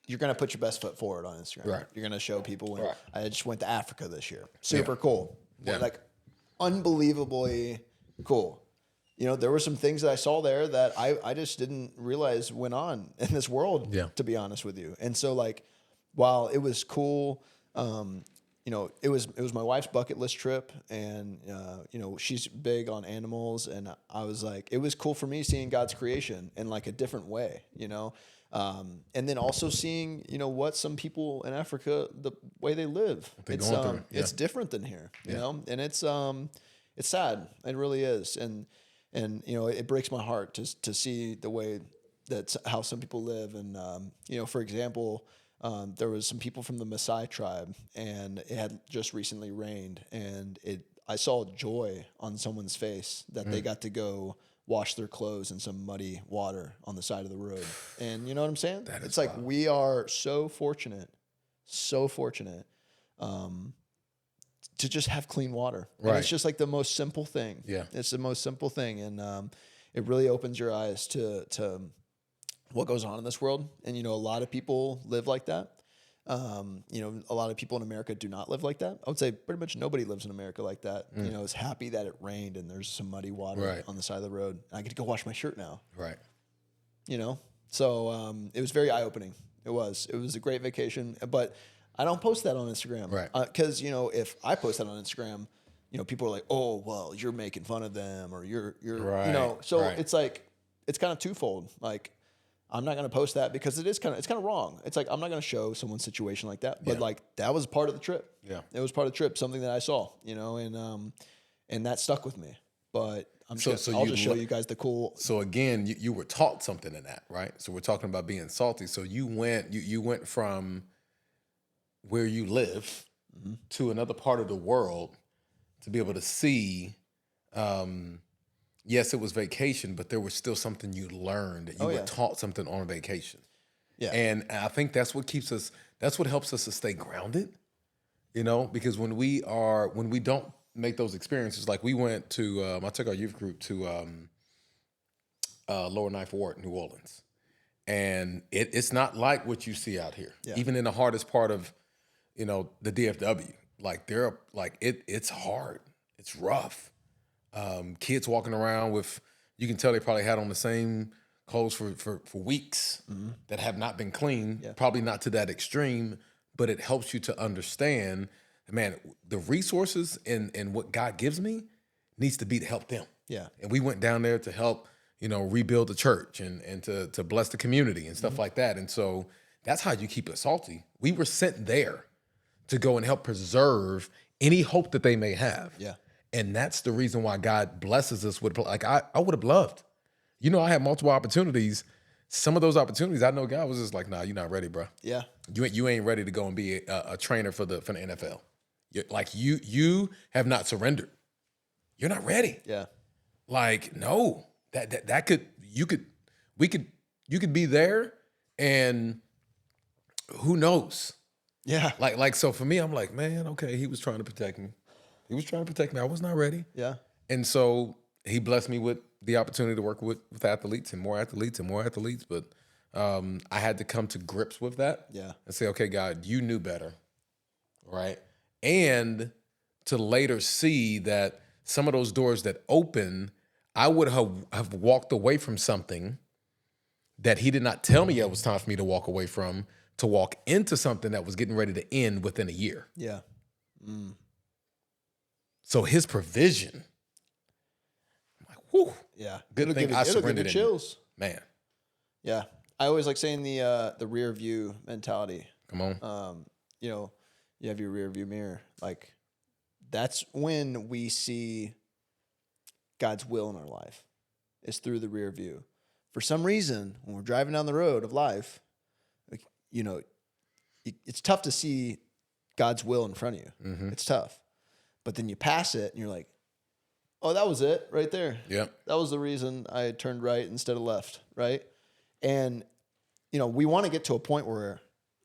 you're gonna put your best foot forward on Instagram. Right. You're gonna show people. When Right. I just went to Africa this year. Super cool. Yeah. Like unbelievably cool. There were some things that I saw there that I just didn't realize went on in this world, to be honest with you. And so like, while it was cool, it was my wife's bucket list trip, and, she's big on animals, and I was like, it was cool for me seeing God's creation in like a different way, and then also seeing, what some people in Africa, the way they live, it's different than here, and it's sad. It really is. And it breaks my heart to see the way that's how some people live. And for example, there was some people from the Maasai tribe, and it had just recently rained, and I saw joy on someone's face that they got to go wash their clothes in some muddy water on the side of the road. And you know what I'm saying? It's like wild. we are so fortunate to just have clean water. Right. And it's just like the most simple thing. Yeah. It's the most simple thing. And it really opens your eyes to what goes on in this world. And, a lot of people live like that. A lot of people in America do not live like that. I would say pretty much nobody lives in America like that. Is happy that it rained and there's some muddy water on the side of the road. I get to go wash my shirt now. Right. So it was very eye-opening. It was a great vacation, but I don't post that on Instagram. Right. Because, if I post that on Instagram, people are like, oh, well, you're making fun of them, or you're Right. So Right. it's like, it's kind of twofold. Like, I'm not going to post that because it's kind of wrong. It's like, I'm not going to show someone's situation like that. But like, that was part of the trip. Yeah. It was part of the trip, something that I saw, and that stuck with me. But I'll just show you guys the cool. So again, you were taught something in that, right? So we're talking about being salty. So you went from where you live to another part of the world to be able to see, yes, it was vacation, but there was still something you learned. You were taught something on vacation. Yeah. And I think that's what helps us to stay grounded, because when we don't make those experiences, like we went to, I took our youth group to Lower Ninth Ward, New Orleans. And it's not like what you see out here, even in the hardest part of, the DFW. Like it's hard, it's rough. Kids walking around with, you can tell they probably had on the same clothes for weeks that have not been cleaned. Yeah. Probably not to that extreme, but it helps you to understand, man, the resources and what God gives me needs to be to help them. Yeah. And we went down there to help, rebuild the church and to bless the community and stuff like that. And so that's how you keep it salty. We were sent there to go and help preserve any hope that they may have. Yeah. And that's the reason why God blesses us with, like, I would have loved. You know, I had multiple opportunities. Some of those opportunities, I know God was just like, nah, you're not ready, bro. Yeah. You ain't ready to go and be a trainer for the NFL. You have not surrendered. You're not ready. Yeah. Like, no, you could be there, and who knows? Yeah. Like so for me, I'm like, man, okay, he was trying to protect me. I was not ready. Yeah. And so he blessed me with the opportunity to work with athletes and more athletes and more athletes. But I had to come to grips with that. Yeah. And say, okay, God, you knew better. Right. And to later see that some of those doors that open, I would have walked away from something that he did not tell me it was time for me to walk away from, to walk into something that was getting ready to end within a year. Yeah. So his provision, I'm like, whew, Yeah. good thing I it'll give surrendered you in. chills. Man, Yeah. I always like saying the rear view mentality. come on. You know, you have your rear view mirror. Like, that's when we see God's will in our life, is through the rear view. For some reason, when we're driving down the road of life, like, you know, it's tough to see God's will in front of you. Mm-hmm. It's tough. But then you pass it and you're like, oh, that was it right there. Yep. That was the reason I turned right instead of left, right? And, you know, we want to get to a point where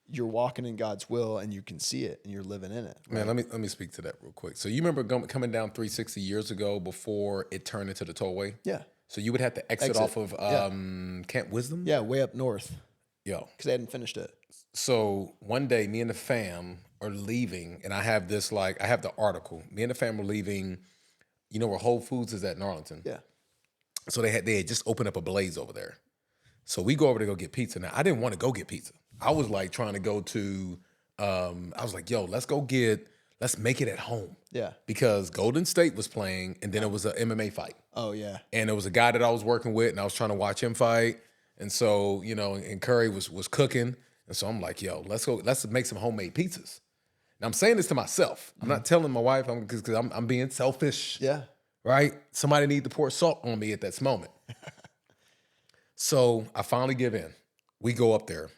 you're walking in God's will and you can see it and you're living in it. Man, let me speak to that real quick. So you remember coming down 360 years ago before it turned into the tollway? Yeah. So you would have to exit off of Camp Wisdom? Yeah, way up north Yo. because they hadn't finished it. So one day, me and the fam are leaving, and I have the article. Me and the fam were leaving, you know where Whole Foods is at in Arlington? Yeah. So they had just opened up a Blaze over there. So we go over to go get pizza. Now, I didn't want to go get pizza. I was like trying to go to, I was like, yo, let's make it at home. Yeah. Because Golden State was playing, and then it was an MMA fight. Oh, yeah. And it was a guy that I was working with, and I was trying to watch him fight. And so, you know, and Curry was cooking. And so I'm like, yo, let's make some homemade pizzas. Now I'm saying this to myself. I'm not telling my wife because I'm being selfish. Yeah. Right? Somebody need to pour salt on me at that moment. So I finally give in. We go up there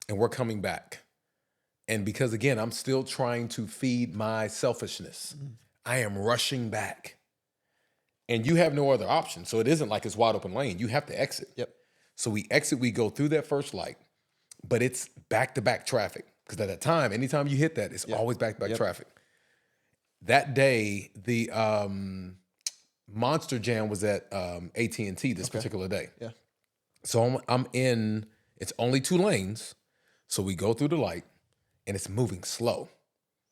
and we're coming back. And because again, I'm still trying to feed my selfishness. I am rushing back. And you have no other option. So it isn't like it's wide open lane. You have to exit. Yep. So we exit, we go through that first light, but it's back-to-back traffic. Because at that time, anytime you hit that, it's always back-to-back traffic. That day, the Monster Jam was at AT&T this particular day. Yeah. So I'm in, it's only 2 lanes. So we go through the light and it's moving slow.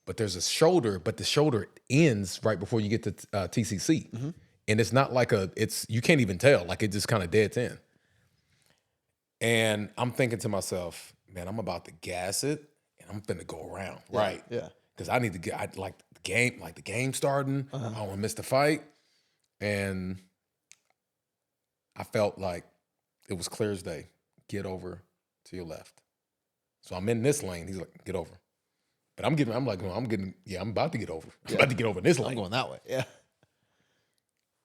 But there's a shoulder, but the shoulder ends right before you get to TCC. Mm-hmm. And it's not like you can't even tell, like it just kind of deads in. And I'm thinking to myself, man, I'm about to gas it and I'm finna go around. Yeah. Right. Yeah. Because I need to get, like the game starting. I don't want to miss the fight. And I felt like it was clear as day. Get over to your left. So I'm in this lane. He's like, get over. But I'm about to get over. I'm about to get over in this lane. I'm going that way. Yeah.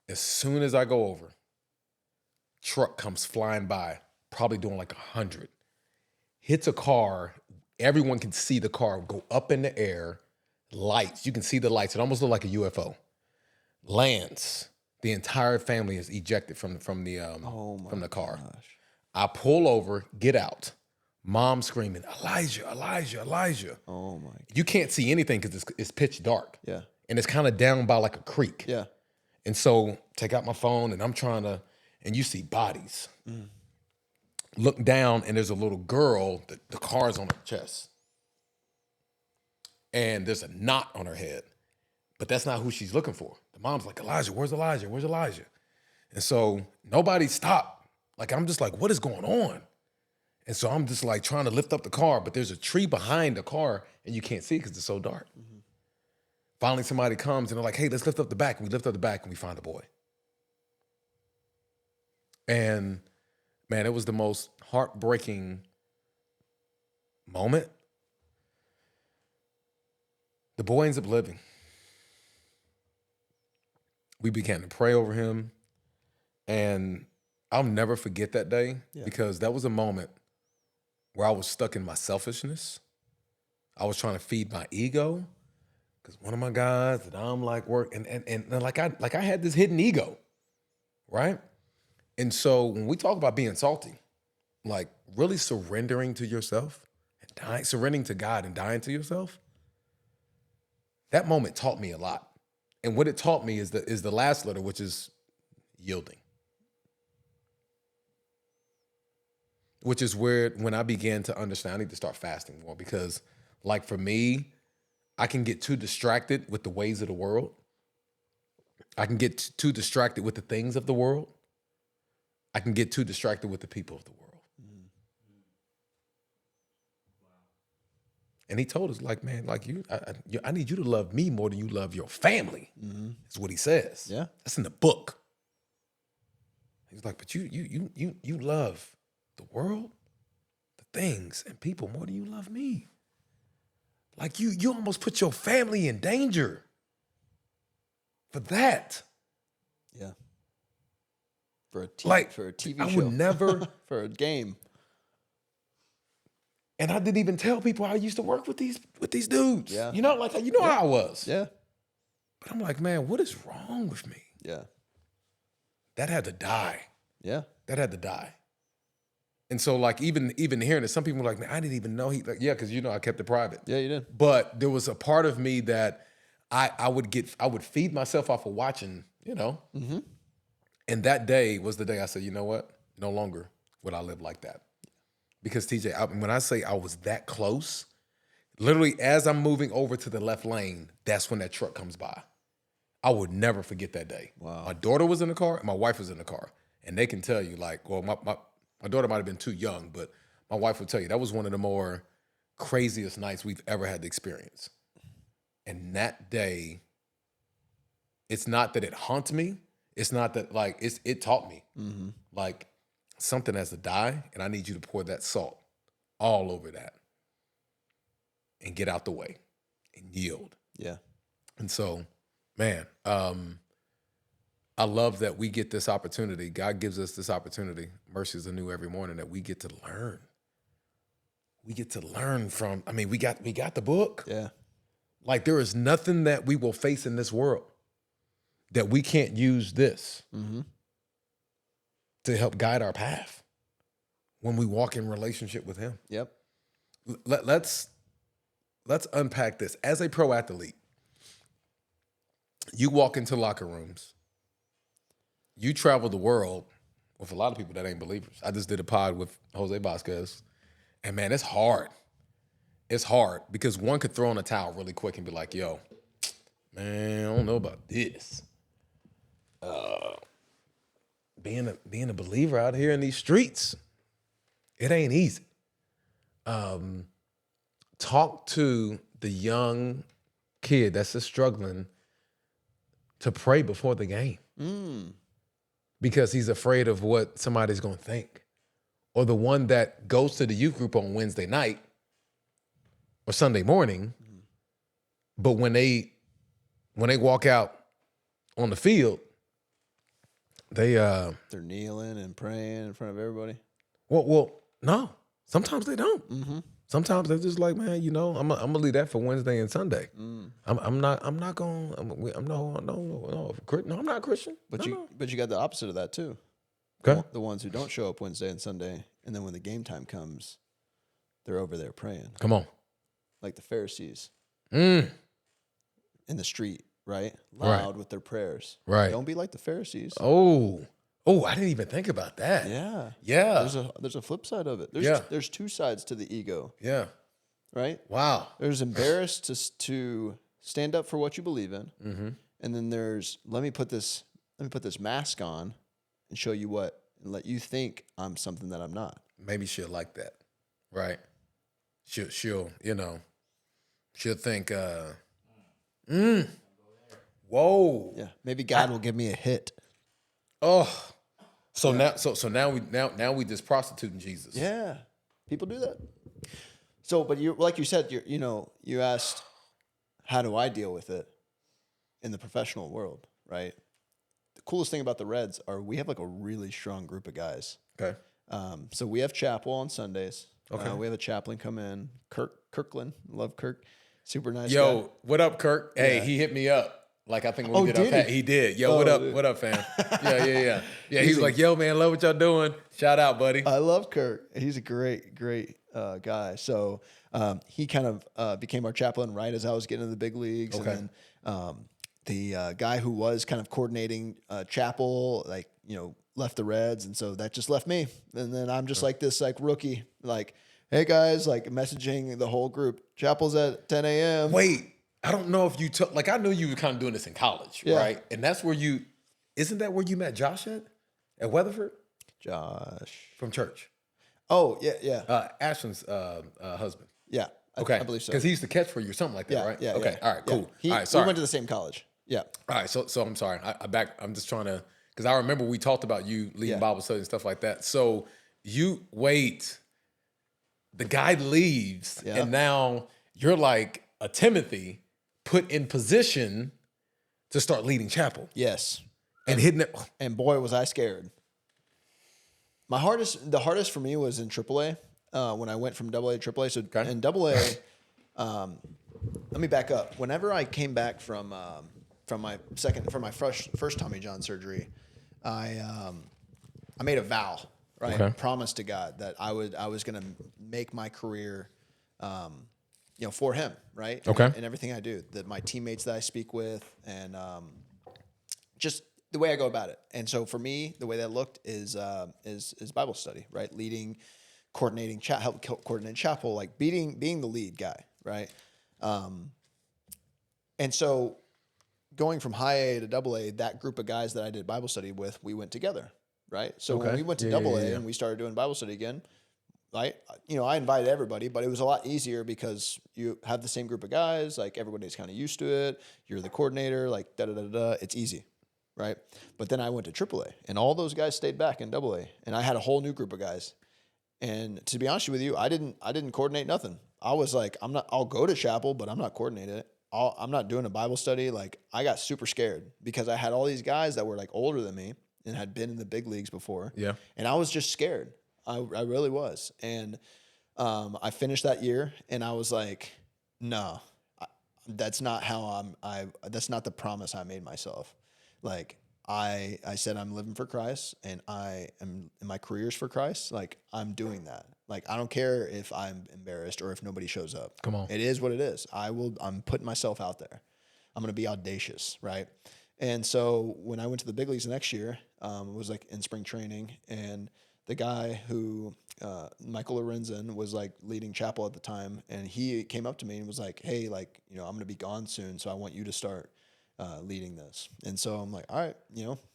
As soon as I go over, truck comes flying by, probably doing like 100. Hits a car. Everyone can see the car go up in the air. Lights. You can see the lights. It almost looked like a UFO. Lands. The entire family is ejected from the car. Gosh. I pull over, get out. Mom screaming, Elijah, Elijah, Elijah. Oh my. You can't see anything because it's pitch dark. Yeah. And it's kind of down by like a creek. Yeah. And so take out my phone and I'm trying to, and you see bodies. Look down and there's a little girl, the car's on her chest. And there's a knot on her head. But that's not who she's looking for. The mom's like, Elijah, where's Elijah? Where's Elijah? And so nobody stopped. Like, I'm just like, what is going on? And so I'm just like trying to lift up the car, but there's a tree behind the car and you can't see it because it's so dark. Mm-hmm. Finally, somebody comes and they're like, hey, let's lift up the back. And we lift up the back and we find the boy. And man, it was the most heartbreaking moment. The boy ends up living. We began to pray over him. And I'll never forget that day because that was a moment where I was stuck in my selfishness. I was trying to feed my ego because one of my guys that I'm like and like I had this hidden ego, right? And so when we talk about being salty, like really surrendering to yourself and dying, surrendering to God and dying to yourself, that moment taught me a lot. And what it taught me is the last letter, which is yielding. Which is where when I began to understand I need to start fasting more because like for me, I can get too distracted with the ways of the world. I can get too distracted with the things of the world. I can get too distracted with the people of the world. And he told us, like, man, like I need you to love me more than you love your family. That's what he says. Yeah. That's in the book. He's like, but you love the world, the things, and people more than you love me. Like you almost put your family in danger for that. Yeah. For a TV I show. would never. For a game. And I didn't even tell people I used to work with these dudes. Yeah. You know, like how I was. Yeah. But I'm like, man, what is wrong with me? Yeah. That had to die. Yeah. That had to die. And so, like, even hearing it, some people were like, man, I didn't even know he. Like, yeah, because I kept it private. Yeah, you did. But there was a part of me that I would feed myself off of watching, Mm-hmm. And that day was the day I said, you know what? No longer would I live like that. Because TJ, when I say I was that close, literally as I'm moving over to the left lane, that's when that truck comes by. I would never forget that day. Wow. My daughter was in the car and my wife was in the car. And they can tell you, like, well, my daughter might have been too young, but my wife would tell you that was one of the more craziest nights we've ever had to experience. And that day, it's not that it haunts me. It's not that, like, it taught me. Mm-hmm. Like, something has to die, and I need you to pour that salt all over that and get out the way and yield. Yeah. And so, man, I love that we get this opportunity. God gives us this opportunity. Mercies are new every morning that we get to learn. We get to learn from, we got the book. Yeah. Like there is nothing that we will face in this world that we can't use this to help guide our path when we walk in relationship with him. Yep. Let's unpack this. As a pro athlete, you walk into locker rooms, you travel the world with a lot of people that ain't believers. I just did a pod with Jose Vasquez, and man, it's hard. It's hard because one could throw in a towel really quick and be like, yo, man, I don't know about this. Being a believer out here in these streets, it ain't easy. Talk to the young kid that's just struggling to pray before the game because he's afraid of what somebody's going to think. Or the one that goes to the youth group on Wednesday night or Sunday morning, but when they walk out on the field, they're kneeling and praying in front of everybody. Well, no. Sometimes they don't. Sometimes they're just like, man, I'm gonna leave that for Wednesday and Sunday. I'm not going. I'm not Christian. But No. you got the opposite of that too. Okay. The ones who don't show up Wednesday and Sunday, and then when the game time comes, they're over there praying, Come on. like the Pharisees Mm. in the street, right? Right. Loud with their prayers. Right. Don't be like the Pharisees. Oh, I didn't even think about that. Yeah. Yeah. There's a flip side of it. There's two sides to the ego, Yeah. right? Wow. There's embarrassed to stand up for what you believe in, and then there's let me put this mask on and show you what and let you think I'm something that I'm not. Maybe she'll like that, right? She'll think, whoa. Yeah, maybe God will give me a hit. Oh. So now we just prostituting Jesus. Yeah, people do that. So, but like you said, you asked, how do I deal with it in the professional world, right? coolest thing about the Reds are we have like a really strong group of guys. Okay. So we have chapel on Sundays. Okay. We have a chaplain come in, Kirkland. Love Kirk. Super nice guy. Yo, what up, Kirk? Hey, Yeah. he hit me up. Like I think when Oh, we did our did pat, he? he did. Yo, Oh, what up? dude. What up, fam? Yeah. Yeah, he's a- like, yo, man, love what y'all doing. Shout out, buddy. I love Kirk. He's a great guy. So he kind of became our chaplain right as I was getting into the big leagues. Okay. And then the guy who was kind of coordinating chapel, like, left the Reds. And so that just left me. And then I'm just like this like rookie, like, hey guys, like messaging the whole group, chapel's at 10 a.m. Wait, I don't know if you took, like, I knew you were kind of doing this in college, Yeah. right? And that's where isn't that where you met Josh at Weatherford Josh. from church? Oh, yeah. Ashton's husband. Yeah. Okay. I believe so. Because he used to catch for you or something like that, Yeah, right? yeah. Okay. yeah. All right, cool. Yeah. All right, sorry. We went to the same college. Yeah. All right, so I'm sorry. I'm just trying to, because I remember we talked about you leading Yeah. Bible study and stuff like that. So the guy leaves, Yeah. and now you're like a Timothy put in position to start leading chapel Yes. and hitting it. And boy, was I scared. The hardest for me was in AAA when I went from AA to AAA. So Okay. in AA, let me back up. Whenever I came back from my first Tommy John surgery, I made a vow, right? Okay. Promise to God that I was going to make my career, for Him, right? Okay. And everything I do, that my teammates that I speak with, and just the way I go about it. And so for me, the way that looked is Bible study, right? Leading, coordinating, help coordinate chapel, like being the lead guy, right? And so going from high A to double A, that group of guys that I did Bible study with, we went together, right? So when Okay. we went to Yeah, double yeah, A yeah. and we started doing Bible study again, right? I invited everybody, but it was a lot easier because you have the same group of guys, like everybody's kind of used to it. You're the coordinator, like da-da-da-da. It's easy, right? But then I went to AAA, and all those guys stayed back in AA, and I had a whole new group of guys. And to be honest with you, I didn't coordinate nothing. I was like, I'll go to chapel, but I'm not coordinating it. I'm not doing a Bible study. Like, I got super scared because I had all these guys that were like older than me and had been in the big leagues before. Yeah. And I was just scared. I really was. And I finished that year, and I was like, no, that's not how that's not the promise I made myself. Like, I said I'm living for Christ, and my career's for Christ. Like, I'm doing that. Like, I don't care if I'm embarrassed or if nobody shows up. Come on. It is what it is. I'm putting myself out there. I'm going to be audacious, right? And so when I went to the big leagues the next year, it was like in spring training, and the guy who, Michael Lorenzen, was like leading chapel at the time, and he came up to me and was like, hey, like, I'm going to be gone soon, so I want you to start leading this. And so I'm like, all right,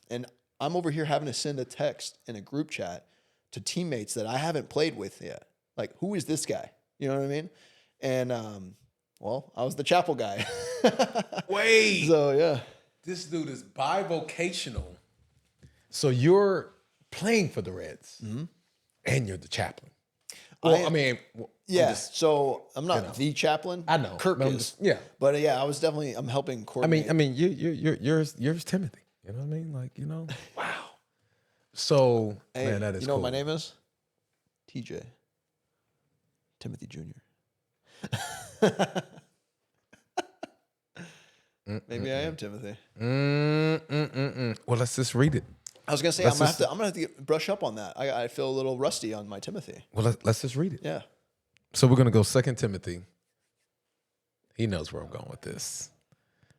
and I'm over here having to send a text in a group chat to teammates that I haven't played with yet. Like, who is this guy? You know what I mean? And, well, I was the chapel guy. Wait, So, yeah. this dude is bivocational. So you're playing for the Reds, and you're the chaplain. Well, I mean, Yeah, so I'm not know. the chaplain. I know. Kirk But I'm is. just- yeah. But yeah, I'm helping coordinate. I mean, yours Timothy. You know what I mean? Like, wow. So, hey, man, that is you know cool. what my name is? TJ. Timothy Jr. Maybe I am Timothy. Well, let's just read it. I was gonna say Let's I'm gonna have to brush up on that. I feel a little rusty on my Timothy. Well, let's just read it. Yeah. So we're gonna go 2 Timothy. He knows where I'm going with this.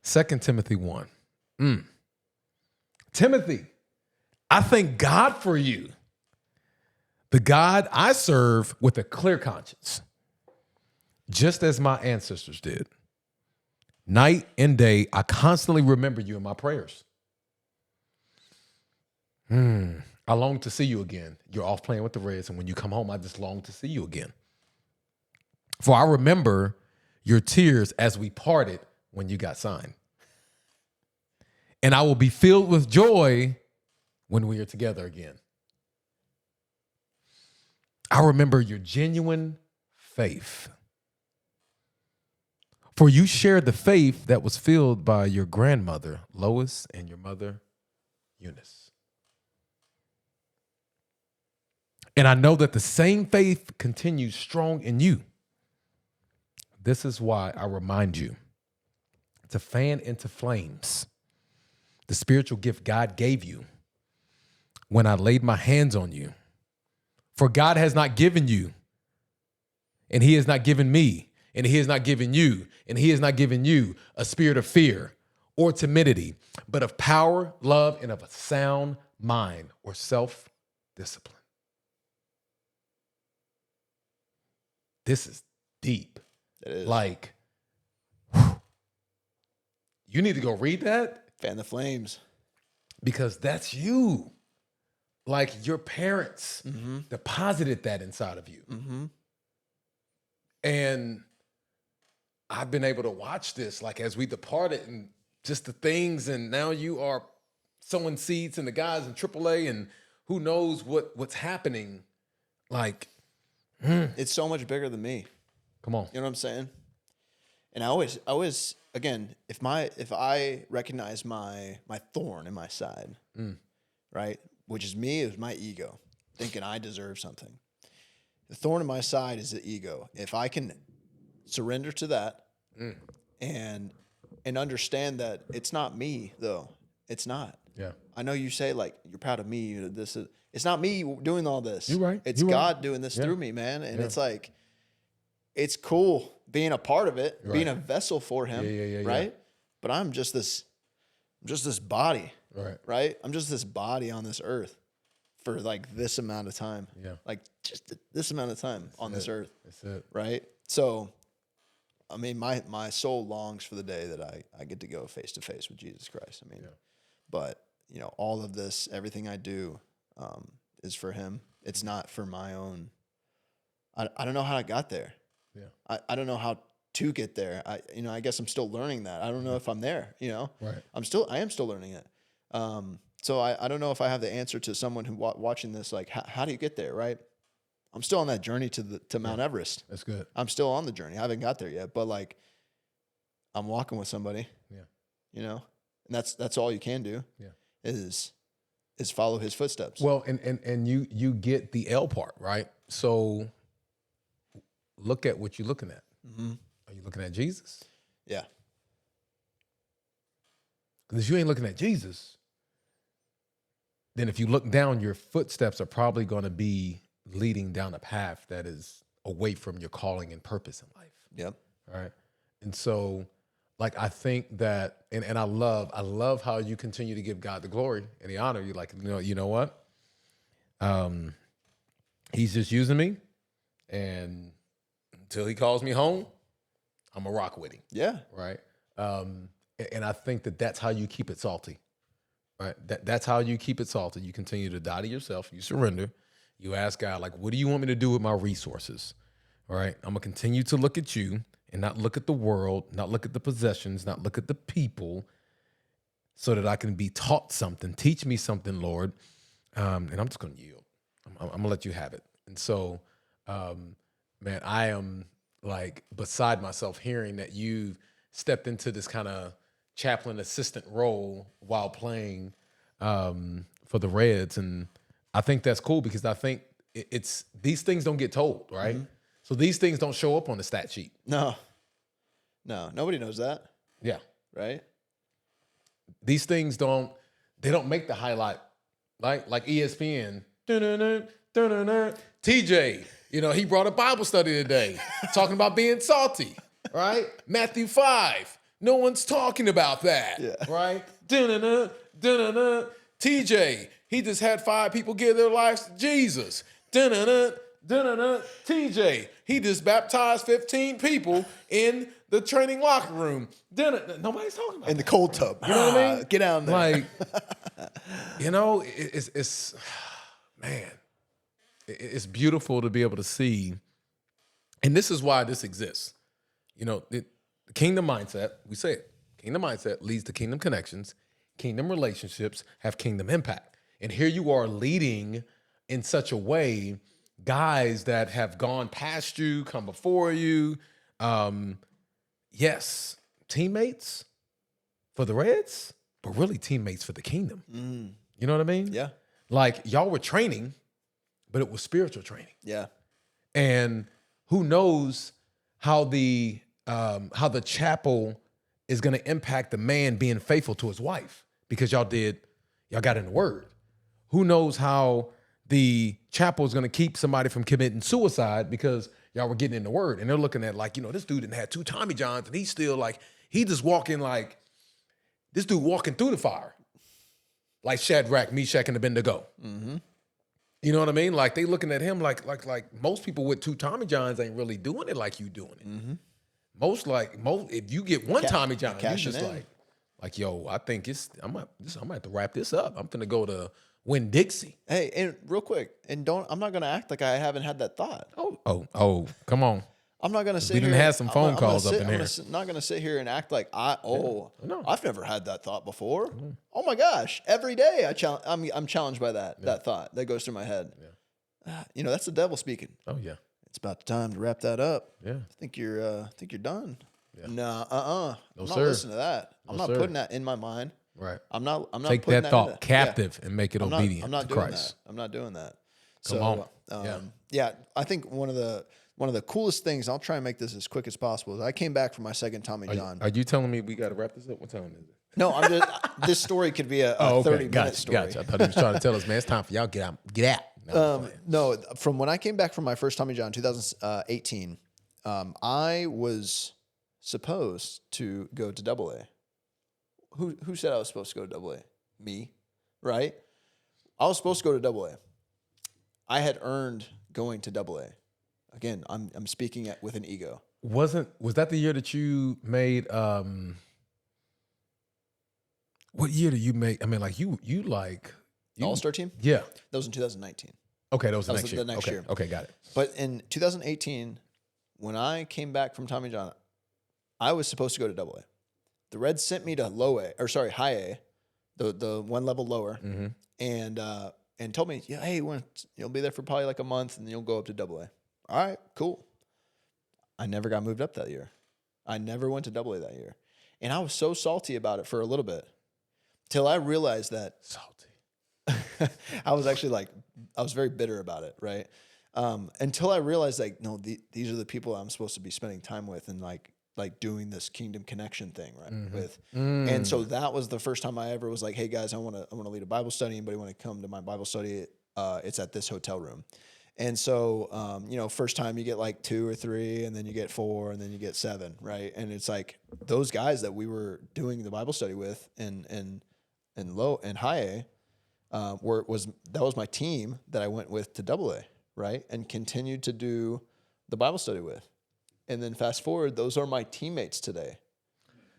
2 Timothy 1. Timothy, I thank God for you, the God I serve with a clear conscience, just as my ancestors did. Night and day, I constantly remember you in my prayers. I long to see you again. You're off playing with the Reds, and when you come home, I just long to see you again. For I remember your tears as we parted when you got signed. And I will be filled with joy when we are together again. I remember your genuine faith. For you shared the faith that was filled by your grandmother, Lois, and your mother, Eunice. And I know that the same faith continues strong in you. This is why I remind you to fan into flames the spiritual gift God gave you when I laid my hands on you. For God has not given you, and he has not given me, and he has not given you, and he has not given you a spirit of fear or timidity, but of power, love, and of a sound mind or self-discipline. This is deep. It is. Like, whew. You need to go read that Fan the flames. because that's you. Like your parents deposited that inside of you. And I've been able to watch this, like as we departed and just the things, and now you are sowing seeds and the guys in AAA and who knows what's happening. Like, It's so much bigger than me. come on. You know what I'm saying? And I always, again, if I recognize my thorn in my side, right, which is me, it was my ego, thinking I deserve something. The thorn in my side is the ego. If I can surrender to that and understand that it's not me, though, it's not. Yeah. I know you say like you're proud of me. It's not me doing all this. You're right. It's You're God right. doing this Yeah. through me, man. And Yeah. it's like, it's cool being a part of it, being Right. a vessel for Him, Yeah. right? But I'm just this body, Right. right? I'm just this body on this earth for like this amount of time, Yeah. like just this amount of time on this earth, That's it. right? So, I mean, my soul longs for the day that I get to go face to face with Jesus Christ. I mean, but you know, all of this, everything I do, is for Him. It's not for my own. I don't know how I got there. Yeah. I don't know how to get there. I guess I'm still learning that. I don't know if I'm there. You know, Right. I am still learning it. So I don't know if I have the answer to someone who watching this. Like, how do you get there? Right. I'm still on that journey to Mount Everest. That's good. I'm still on the journey. I haven't got there yet, but like, I'm walking with somebody. Yeah. You know, and that's all you can do. Yeah. Is follow His footsteps. Well, and you get the L part, right? So look at what you're looking at. Are you looking at Jesus? Yeah. Because if you ain't looking at Jesus, then if you look down, your footsteps are probably going to be leading down a path that is away from your calling and purpose in life. Yep. All right. And so, like, I think that, and I love how you continue to give God the glory and the honor. You're like, you know what? He's just using me, and until he calls me home, I'm gonna rock with him. Yeah. Right. And I think that that's how you keep it salty. Right. That's how you keep it salty. You continue to die to yourself. You surrender. You ask God, like, what do you want me to do with my resources? All right. I'm gonna continue to look at you and not look at the world, not look at the possessions, not look at the people, so that I can be taught something. Teach me something, Lord. And I'm just gonna yield. I'm gonna let you have it. And so, man, I am like beside myself hearing that you stepped into this kind of chaplain assistant role while playing for the Reds. And I think that's cool because I think it's these things don't get told, right? So these things don't show up on the stat sheet. No, nobody knows that, Yeah. right? These things don't make the highlight, like ESPN. Dun-dun-dun, dun-dun-dun. TJ, he brought a Bible study today talking about being salty, right? Matthew 5. No one's talking about that, right? Dun-dun-dun, dun-dun-dun. TJ, he just had 5 people give their lives to Jesus. Dun-dun-dun, dun-dun-dun. TJ, he just baptized 15 people in the training locker room. Dun-dun-dun. Nobody's talking about In that. the cold tub. You know what I mean? Get down there. Like, it's man, it's beautiful to be able to see. And this is why this exists. The kingdom mindset, we say it, kingdom mindset leads to kingdom connections, kingdom relationships have kingdom impact. And here you are leading in such a way, guys that have gone past you, come before you. Yes, teammates for the Reds, but really teammates for the kingdom. You know what I mean? Yeah. Like y'all were training, but it was spiritual training. Yeah. And who knows how the chapel is going to impact the man being faithful to his wife because y'all got in the word. Who knows how the chapel is going to keep somebody from committing suicide because y'all were getting in the word. And they're looking at like, this dude didn't have 2 Tommy Johns and he's still like, he just walking like this dude walking through the fire. Like Shadrach, Meshach, and Abednego. Mm-hmm. You know what I mean? Like they looking at him like most people with 2 Tommy Johns ain't really doing it like you doing it. Mm-hmm. Most if you get 1 Tommy John, you just in. like yo, I think I'm gonna have to wrap this up. I'm gonna go to Winn Dixie. Hey, and real quick, and I'm not gonna act like I haven't had that thought. Oh, come on. I'm not gonna sit We here. didn't have some phone calls up in here. I'm not gonna sit here and act like No. I've never had that thought before. Oh my gosh, every day I'm challenged by that thought that goes through my head. Yeah. That's the devil speaking. Oh yeah. It's about the time to wrap that up. Yeah. I think you're done. Yeah. Nah, No, I'm not sir. listening to that. I'm not sir. putting that in my mind. Right. I'm not Take putting that in thought it. captive and make it I'm obedient not to doing Christ. that. I'm not doing that. Come on. Yeah, I think one of the coolest things, I'll try and make this as quick as possible, is I came back from my second Tommy John. Are you telling me we got to wrap this up? What time is it? No, I'm just this story could be a 30-minute story. Gotcha. I thought he was trying to tell us, man, it's time for y'all get out. No, from when I came back from my first Tommy John, 2018, I was supposed to go to Double A. Who said I was supposed to go to Double A? Me, right? I was supposed to go to Double A. I had earned going to Double A. Again, I'm speaking with an ego. Was that the year that you made? What year did you make? I mean, like you All-Star team? Yeah. That was in 2019. Okay, that was the That was next the year. next Okay, year. okay, got it. But in 2018, when I came back from Tommy John, I was supposed to go to Double A. The Reds sent me to High A, the one level lower, Mm-hmm. and told me, yeah, hey, you'll be there for probably like a month, and then you'll go up to Double A. All right, cool. I never got moved up that year. I never went to Double A that year, and I was so salty about it for a little bit, till I realized that Salty. I was very bitter about it, right? Until I realized, like, no, these are the people I'm supposed to be spending time with, and like doing this kingdom connection thing, right? With, and so that was the first time I ever was like, hey guys, I want to lead a Bible study. Anybody want to come to my Bible study? It's at this hotel room. And so, first time you get like 2 or 3, and then you get 4, and then you get 7, right? And it's like those guys that we were doing the Bible study with, and High A, that was my team that I went with to Double A, right? And continued to do the Bible study with. And then fast forward, those are my teammates today.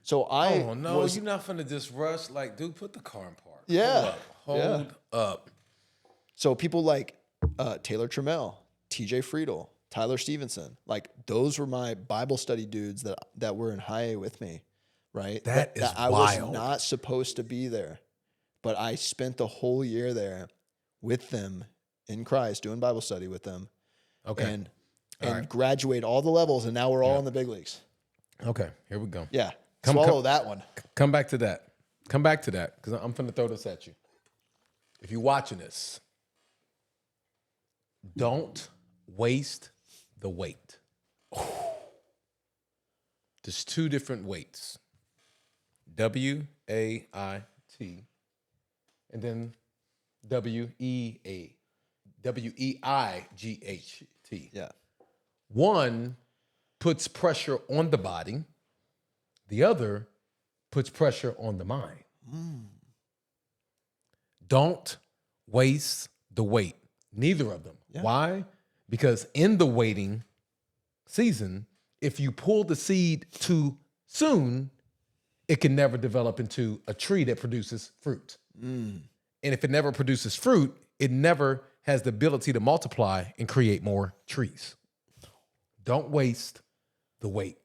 So you're not finna just rush. Like, dude, put the car in park. Yeah. Hold up. So people like Taylor Trammell, TJ Friedel, Tyler Stevenson, like those were my Bible study dudes that were in High A with me, right? That is I wild. was not supposed to be there, but I spent the whole year there with them in Christ, doing Bible study with them. Okay. And right. graduate all the levels, and now we're all in the big leagues. Okay, here we go. Yeah. Swallow that one. Come back to that. Come back to that, because I'm finna throw this at you. If you're watching this, don't waste the wait. There's 2 different weights. WAIT and then WEIGHT. Yeah. One puts pressure on the body. The other puts pressure on the mind. Don't waste the wait. Neither of them. Yeah. Why? Because in the waiting season, if you pull the seed too soon, it can never develop into a tree that produces fruit. And if it never produces fruit, it never has the ability to multiply and create more trees. Don't waste the wait.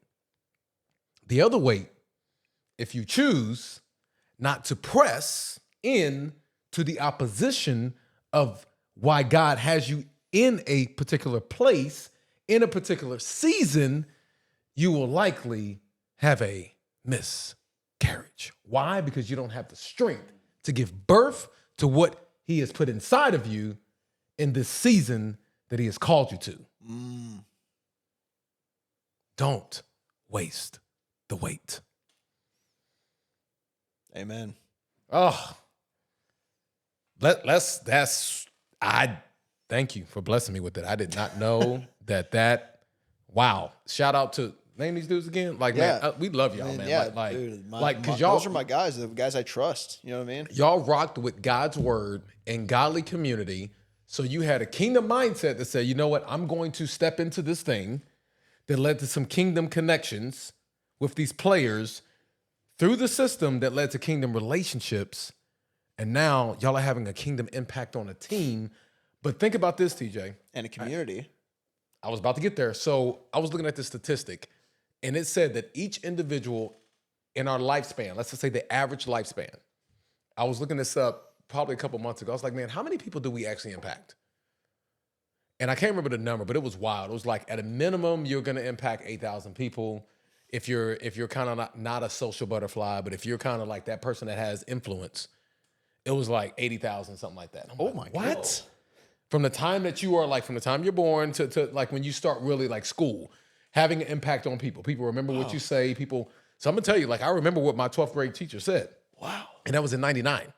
The other wait, if you choose not to press in to the opposition of why God has you in a particular place, in a particular season, you will likely have a miscarriage. Why? Because you don't have the strength to give birth to what he has put inside of you in this season that he has called you to. Don't waste the wait. Amen. Oh, I thank you for blessing me with it. I did not know that. Wow. Shout out to name these dudes again. Like, Yeah. man, we love y'all, man. Yeah, Like, dude, cause y'all, those are my guys, the guys I trust. You know what I mean? y'all rocked with God's word and godly community. So you had a kingdom mindset that said, you know what, I'm going to step into this thing that led to some kingdom connections with these players through the system that led to kingdom relationships. And now y'all are having a kingdom impact on a team. But think about this, TJ. And a community. I was about to get there. So I was looking at the statistic, and it said that each individual in our lifespan, let's just say the average lifespan, I was looking this up probably a couple months ago. I was like, man, how many people do we actually impact? And I can't remember the number, but it was wild. It was like at a minimum, you're going to impact 8,000 people. If you're kind of not a social butterfly, but if you're kind of like that person that has influence, it was like 80,000, something like that. Oh my God. What? From the time that you are like, from the time you're born to like when you start really like school, having an impact on people. People remember what you say. People. So I'm gonna tell you, like I remember what my 12th grade teacher said. Wow. And that was in '99.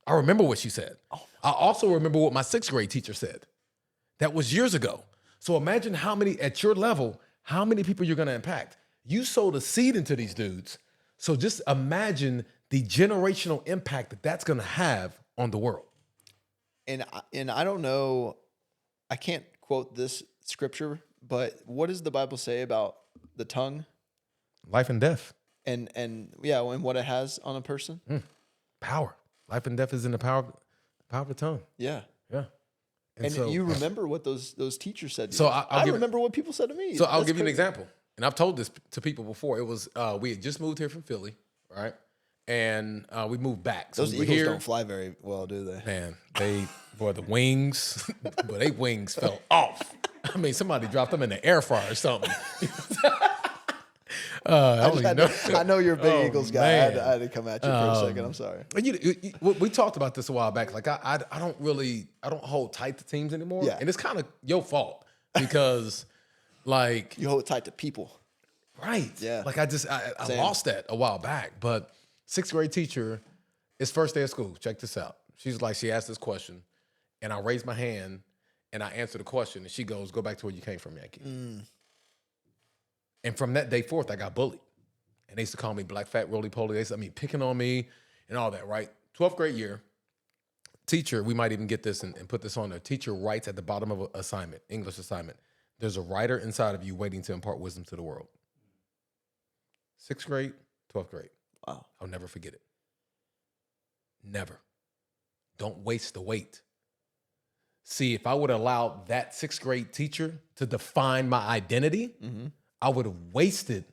I remember what she said. I also remember what my 6th grade teacher said. That was years ago. So imagine how many, at your level, how many people you're gonna impact. You sowed a seed into these dudes. So just imagine the generational impact that that's gonna have on the world. And I don't know, I can't quote this scripture, but what does the Bible say about the tongue Life and death. and what it has on a person? Power. Life and death is in the power of the tongue. Yeah. Yeah. And so, you remember what those teachers said to So you. I'll give- remember what people said to me. So I'll That's give you an crazy. example. And I've told this to people before. It was we had just moved here from Philly, right? And we moved back. So Those we were eagles here. don't fly very well, do they? Man, the wings, but they wings fell off. I mean, somebody dropped them in the air fryer or something. I don't even know. I know you're a big Oh, Eagles guy. I man. had to come at you for a second. I'm sorry. And we talked about this a while back. Like I don't hold tight to teams anymore. Yeah. And it's kind of your fault because like You hold tight to people. right. Yeah. Like I Same. lost that a while back. But 6th grade teacher, it's first day of school. Check this out. She asked this question, and I raised my hand and I answered the question, and she goes, "Go back to where you came from, Yankee." And from that day forth, I got bullied. And they used to call me black, fat, roly-poly. They used to, picking on me and all that, right? 12th grade year, teacher, we might even get this and put this on there. Teacher writes at the bottom of an assignment, English assignment, there's a writer inside of you waiting to impart wisdom to the world. 6th grade, 12th grade. Wow. I'll never forget it. Never. Don't waste the wait. See, if I would allow that 6th grade teacher to define my identity, I would have wasted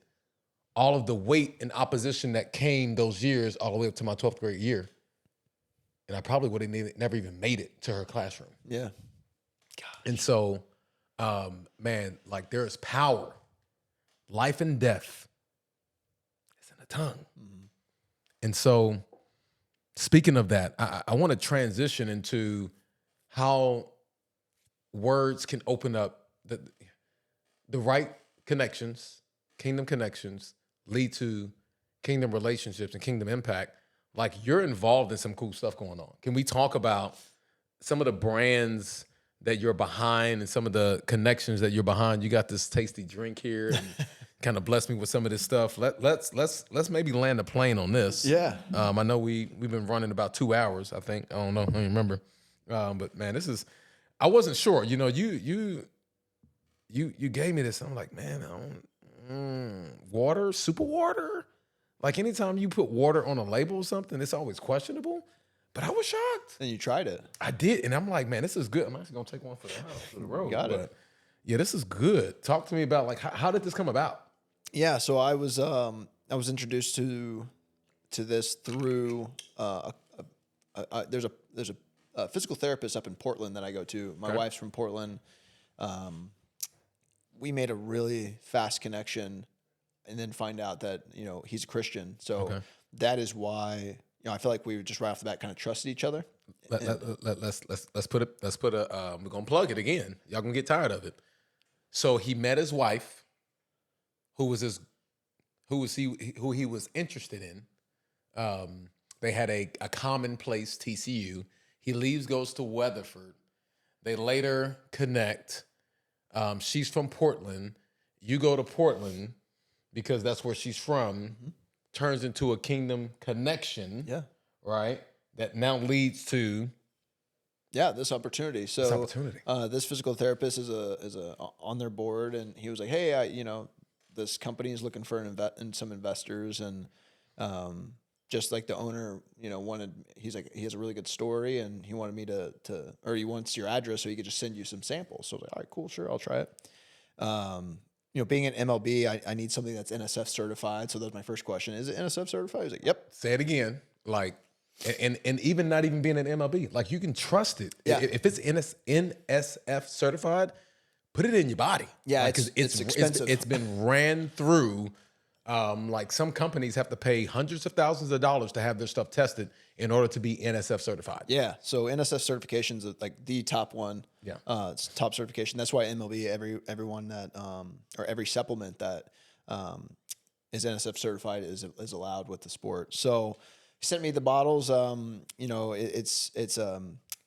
all of the weight and opposition that came those years all the way up to my 12th grade year. And I probably would have never even made it to her classroom. Yeah. And so, man, like there is power. Life and death is in the tongue. And so, speaking of that, I want to transition into how words can open up the right connections, kingdom connections, lead to kingdom relationships and kingdom impact. Like you're involved in some cool stuff going on. Can we talk about some of the brands that you're behind and some of the connections that you're behind? You got this tasty drink here and kind of bless me with some of this stuff. Let's maybe land a plane on this. Yeah. I know we've been running about 2 hours, I think. I don't know. I don't remember. But man, I wasn't sure. You know, you gave me this. I'm like, man, water, super water. Like anytime you put water on a label or something, it's always questionable. But I was shocked. And you tried it. I did, and I'm like, man, this is good. I'm actually gonna take one for the house, for the road. Got it. But yeah, this is good. Talk to me about like how did this come about? Yeah, so I was introduced to this through there's a physical therapist up in Portland that I go to. My Okay. wife's from Portland. We made a really fast connection, and then find out that he's a Christian. So Okay. that is why I feel like we just right off the bat kind of trusted each other. Let's put a we're gonna plug it again. Y'all gonna get tired of it. So he met his wife, who he was interested in. They had a common place, TCU. He leaves, goes to Weatherford. They later connect. She's from Portland. You go to Portland because that's where she's from. Turns into a kingdom connection. Yeah. Right. That now leads to this opportunity. So this physical therapist is a on their board, and he was like, hey, this company is looking for some investors, and just like the owner, he's like, he has a really good story, and he wanted me or he wants your address so he could just send you some samples. So I was like, all right, cool, sure, I'll try it. Being an MLB, I need something that's NSF certified. So that was my first question. Is it NSF certified? He's like, yep. Say it again. Like, and even not even being an MLB, like you can trust it. Yeah. If it's NSF certified, put it in your body. Yeah, like, it's expensive. It's been ran through. Like some companies have to pay hundreds of thousands of dollars to have their stuff tested in order to be NSF certified. Yeah. So NSF certification is like the top one. Yeah. It's top certification. That's why MLB, everyone that, or every supplement that is NSF certified is allowed with the sport. So he sent me the bottles. It's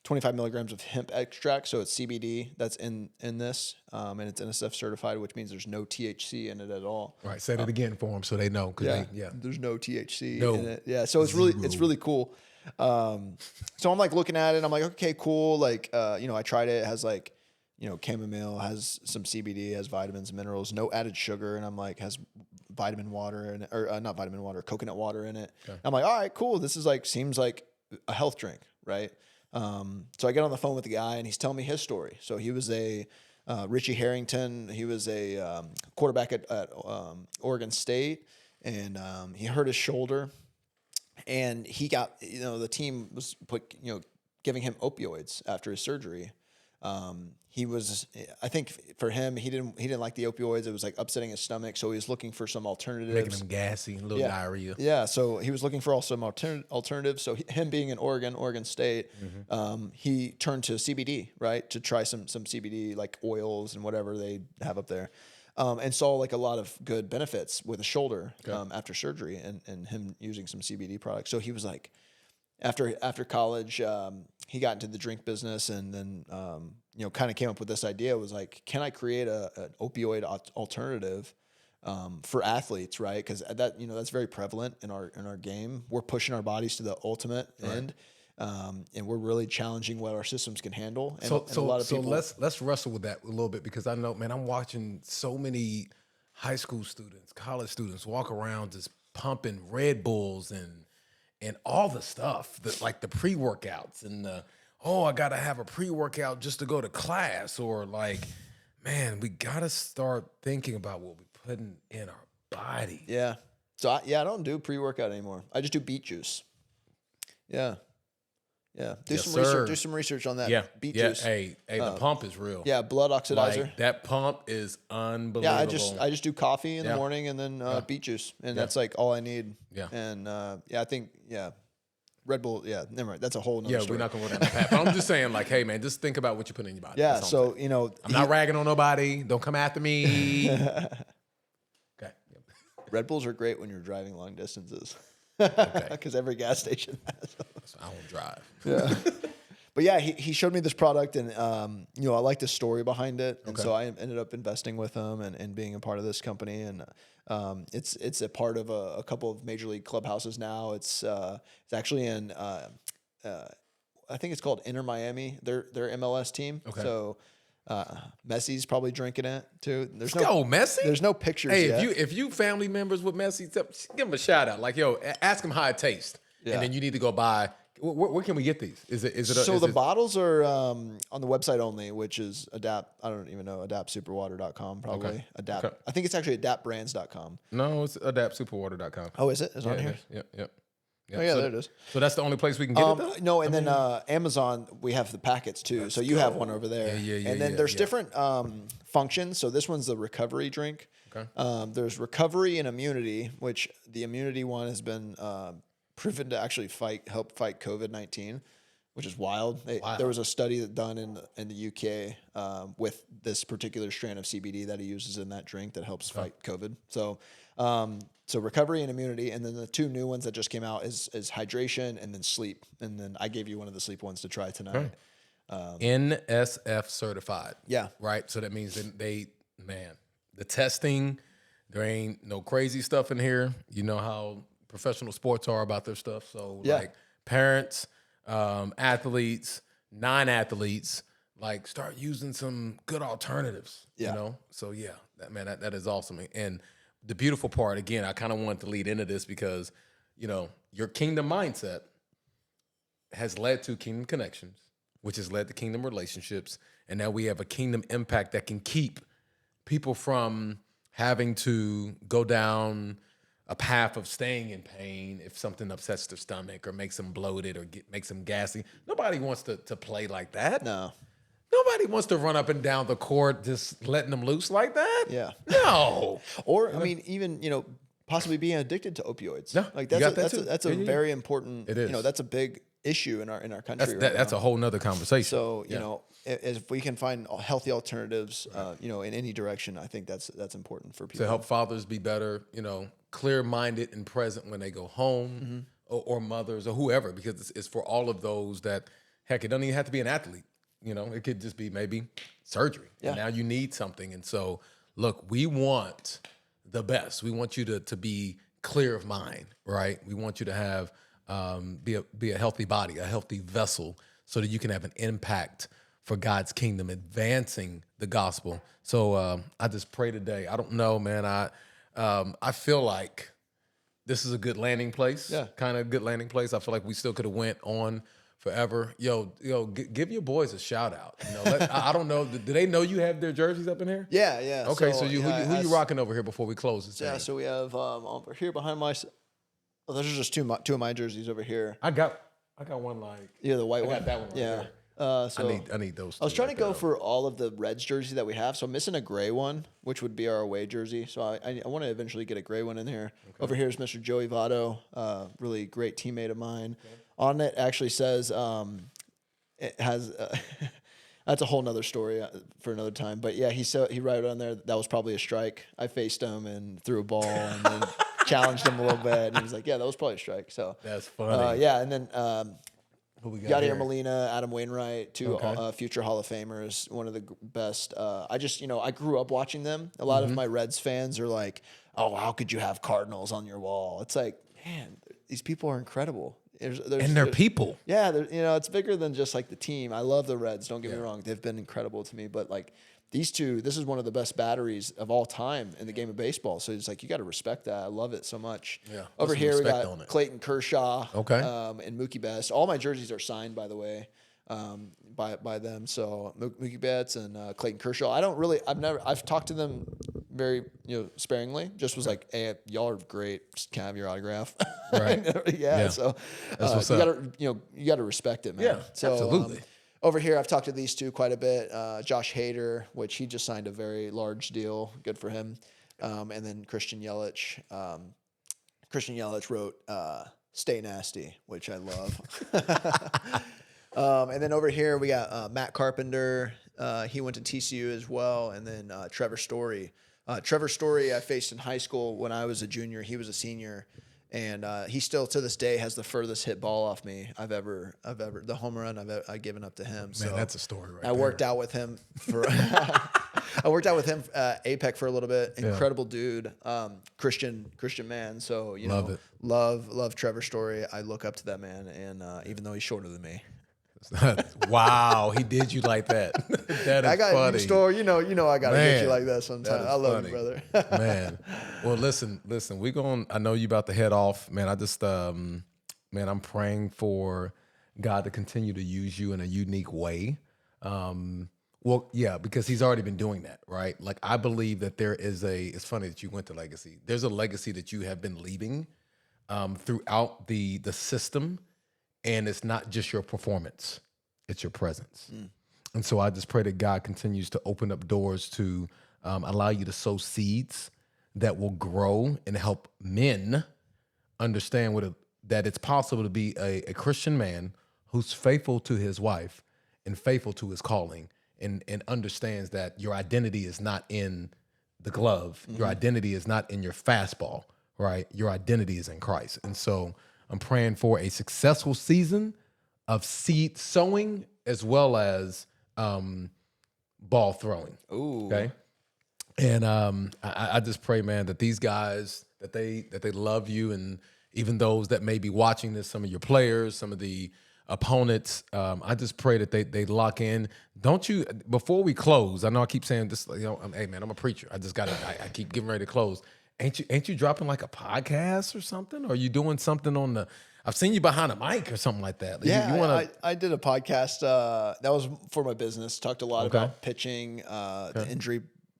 25 milligrams of hemp extract. So it's CBD that's in this, and it's NSF certified, which means there's no THC in it at all. Right. Say that again for them so they know. There's no THC No. in it. Yeah. So it's really cool. So I'm like looking at it. I'm like, okay, cool. Like, I tried it. It has like, chamomile, has some CBD, has vitamins and minerals, no added sugar. And I'm like, has vitamin water in it, or not vitamin water, coconut water in it. Okay. I'm like, all right, cool. This is like, seems like a health drink. Right. So I get on the phone with the guy, and he's telling me his story. So he was a Richie Harrington. He was a quarterback at Oregon State, and he hurt his shoulder, and he got the team was giving him opioids after his surgery. He was, I think for him, he didn't like the opioids. It was like upsetting his stomach. So he was looking for some alternatives. Making him gassy and a little diarrhea. Yeah. So he was looking for some alternatives. So him being in Oregon State, he turned to CBD, right? To try some CBD, like oils and whatever they have up there. And saw like a lot of good benefits with the shoulder after surgery and him using some CBD products. So he was like, after college, he got into the drink business, and then kind of came up with this idea. Was like, can I create an opioid alternative for athletes, right? Because that's very prevalent in our game. We're pushing our bodies to the ultimate end, and we're really challenging what our systems can handle. And, a lot of people. So let's wrestle with that a little bit, because I know, man, I'm watching so many high school students, college students walk around just pumping Red Bulls and all the stuff, like the pre-workouts and I got to have a pre-workout just to go to class, or like, man, we got to start thinking about what we're putting in our body. Yeah. So I don't do pre-workout anymore. I just do beet juice. Yeah. Yeah. Do some research on that. Yeah. Beet juice. Hey, the pump is real. Yeah. Blood oxidizer. Like, that pump is unbelievable. Yeah. I just do coffee in the morning, and then beet juice, and that's like all I need. Yeah. And I think Red Bull. Yeah. Never mind. That's a whole nother story. We're not gonna go down that path. But I'm just saying, like, hey man, just think about what you put in your body. Yeah. That's all So I'm not ragging on nobody. Don't come after me. Okay. Yep. Red Bulls are great when you're driving long distances. Okay. Because every gas station has them. So I don't drive. Yeah. But yeah, he showed me this product, and I like the story behind it, and so I ended up investing with him and being a part of this company, and it's a part of a couple of major league clubhouses now. It's actually in I think it's called Inter Miami, their MLS team. Okay. So Messi's probably drinking it too. Let's go, Messi. There's no pictures. Hey, yet. if you family members with Messi, give him a shout out. Like, yo, ask him how it tastes, and then you need to go buy. Where can we get these? Is it? So the bottles are on the website only, which is Adapt. I don't even know, adaptsuperwater.com probably. Okay. Adapt. Okay. I think it's actually adaptbrands.com. No, it's adaptsuperwater.com. Oh, is it? Is it on here? Yep. Oh yeah, there it is. So that's the only place we can get it though? No, and then Amazon, we have the packets too. So you have one over there. Yeah. And then there's different functions. So this one's the recovery drink. Okay. There's recovery and immunity, which the immunity one has been proven to actually help fight COVID-19, which is wild. Wow. There was a study that done in the UK with this particular strand of CBD that he uses in that drink that helps fight COVID. So, so recovery and immunity, and then the two new ones that just came out is hydration and then sleep. And then I gave you one of the sleep ones to try tonight. NSF certified. Yeah. Right. So that means that the testing, there ain't no crazy stuff in here. You know how professional sports are about their stuff. So like parents, athletes, non-athletes, like start using some good alternatives, you know? So that is awesome. And the beautiful part, again, I kind of wanted to lead into this because, you know, your kingdom mindset has led to kingdom connections, which has led to kingdom relationships. And now we have a kingdom impact that can keep people from having to go down a path of staying in pain if something upsets their stomach or makes them bloated or makes them gassy. Nobody wants to play like that. No. Nobody wants to run up and down the court just letting them loose like that. Yeah. No. Or I mean, even possibly being addicted to opioids. Yeah, Like you got that's that a, too. that's a Yeah. very important. It is. That's a big issue in our country. That's a whole nother conversation. So if we can find healthy alternatives, in any direction, I think that's important for people. To help fathers be better, clear-minded and present when they go home, or mothers or whoever, because it's for all of those that, heck, it doesn't even have to be an athlete. It could just be maybe surgery. Yeah. And now you need something. And so, look, we want the best. We want you to be clear of mind, right? We want you to have be a healthy body, a healthy vessel, so that you can have an impact for God's kingdom, advancing the gospel. So I just pray today. I don't know, man. I feel like this is a good landing place. Yeah. Kind of good landing place. I feel like we still could have went on forever. Give your boys a shout out. I don't know. Do they know you have their jerseys up in here? Yeah. Okay, so who you rocking over here before we close this? Yeah, so we have over here behind those are just two of my jerseys over here. I got one like. Yeah, the white I one. got that one right Yeah. there. So I need those. I was trying to go for all of the Reds jersey that we have. So I'm missing a gray one, which would be our away jersey. So I want to eventually get a gray one in here. Okay. Over here is Mr. Joey Votto, really great teammate of mine. On it actually says it has. That's a whole nother story for another time. But yeah, he wrote on there that was probably a strike. I faced him and threw a ball and then challenged him a little bit. And he was like, "Yeah, that was probably a strike." So that's funny. Yeah, and then. Who we got Yadier here? Molina, Adam Wainwright, two future Hall of Famers, one of the best. I grew up watching them. A lot of my Reds fans are like, "Oh, how could you have Cardinals on your wall?" It's like, man, these people are incredible. And they're people. Yeah, it's bigger than just like the team. I love the Reds. Don't get me wrong; they've been incredible to me. But like these two, this is one of the best batteries of all time in the game of baseball. So it's like you got to respect that. I love it so much. Yeah. Over Put some here we respect got on it. Clayton Kershaw. Okay. And Mookie Betts. All my jerseys are signed, by the way, by them. So Mookie Betts and Clayton Kershaw. I've talked to them very sparingly. Just was like, hey, y'all are great. Just can I have your autograph? Right. Yeah. So That's what's you up. gotta respect it, man. Yeah, So, absolutely. Over here, I've talked to these two quite a bit. Josh Hader, which he just signed a very large deal. Good for him. And then Christian Yelich. Christian Yelich wrote Stay Nasty, which I love. And then over here, we got Matt Carpenter. He went to TCU as well. And then Trevor Story. Trevor Story I faced in high school when I was a junior. He was a senior. And he still, to this day, has the furthest hit ball off me I've ever the home run I've given up to him. Man, so that's a story right I there. worked out with him for APEC for a little bit. Incredible dude, Christian man. So Love it. love Trevor Story. I look up to that man, and even though he's shorter than me. Wow, he did you like that. That is I got funny. you store. You know I gotta get Man, you like that sometimes. that is I love funny. you, brother. Man. Well, listen, I know you about to head off, man. I just man, I'm praying for God to continue to use you in a unique way. Well, yeah, because he's already been doing that, right? Like I believe that it's funny that you went to legacy. There's a legacy that you have been leaving throughout the system, and it's not just your performance, it's your presence. And so I just pray that God continues to open up doors to allow you to sow seeds that will grow and help men understand what it that it's possible to be a Christian man who's faithful to his wife and faithful to his calling and understands that your identity is not in the glove. Your identity is not in your fastball, right? Your identity is in Christ. And so I'm praying for a successful season of seed sowing as well as ball throwing. Ooh. Okay. And I just pray, man, that these guys that they love you, and even those that may be watching this, some of your players, some of the opponents, I just pray that they lock in. Don't you, before we close, I know I keep saying this, hey man, I'm a preacher. I keep getting ready to close. Ain't you dropping like a podcast or something? Or are you doing something on the, I've seen you behind a mic or something like that. Yeah, you wanna, I did a podcast that was for my business. Talked a lot Okay. about pitching, the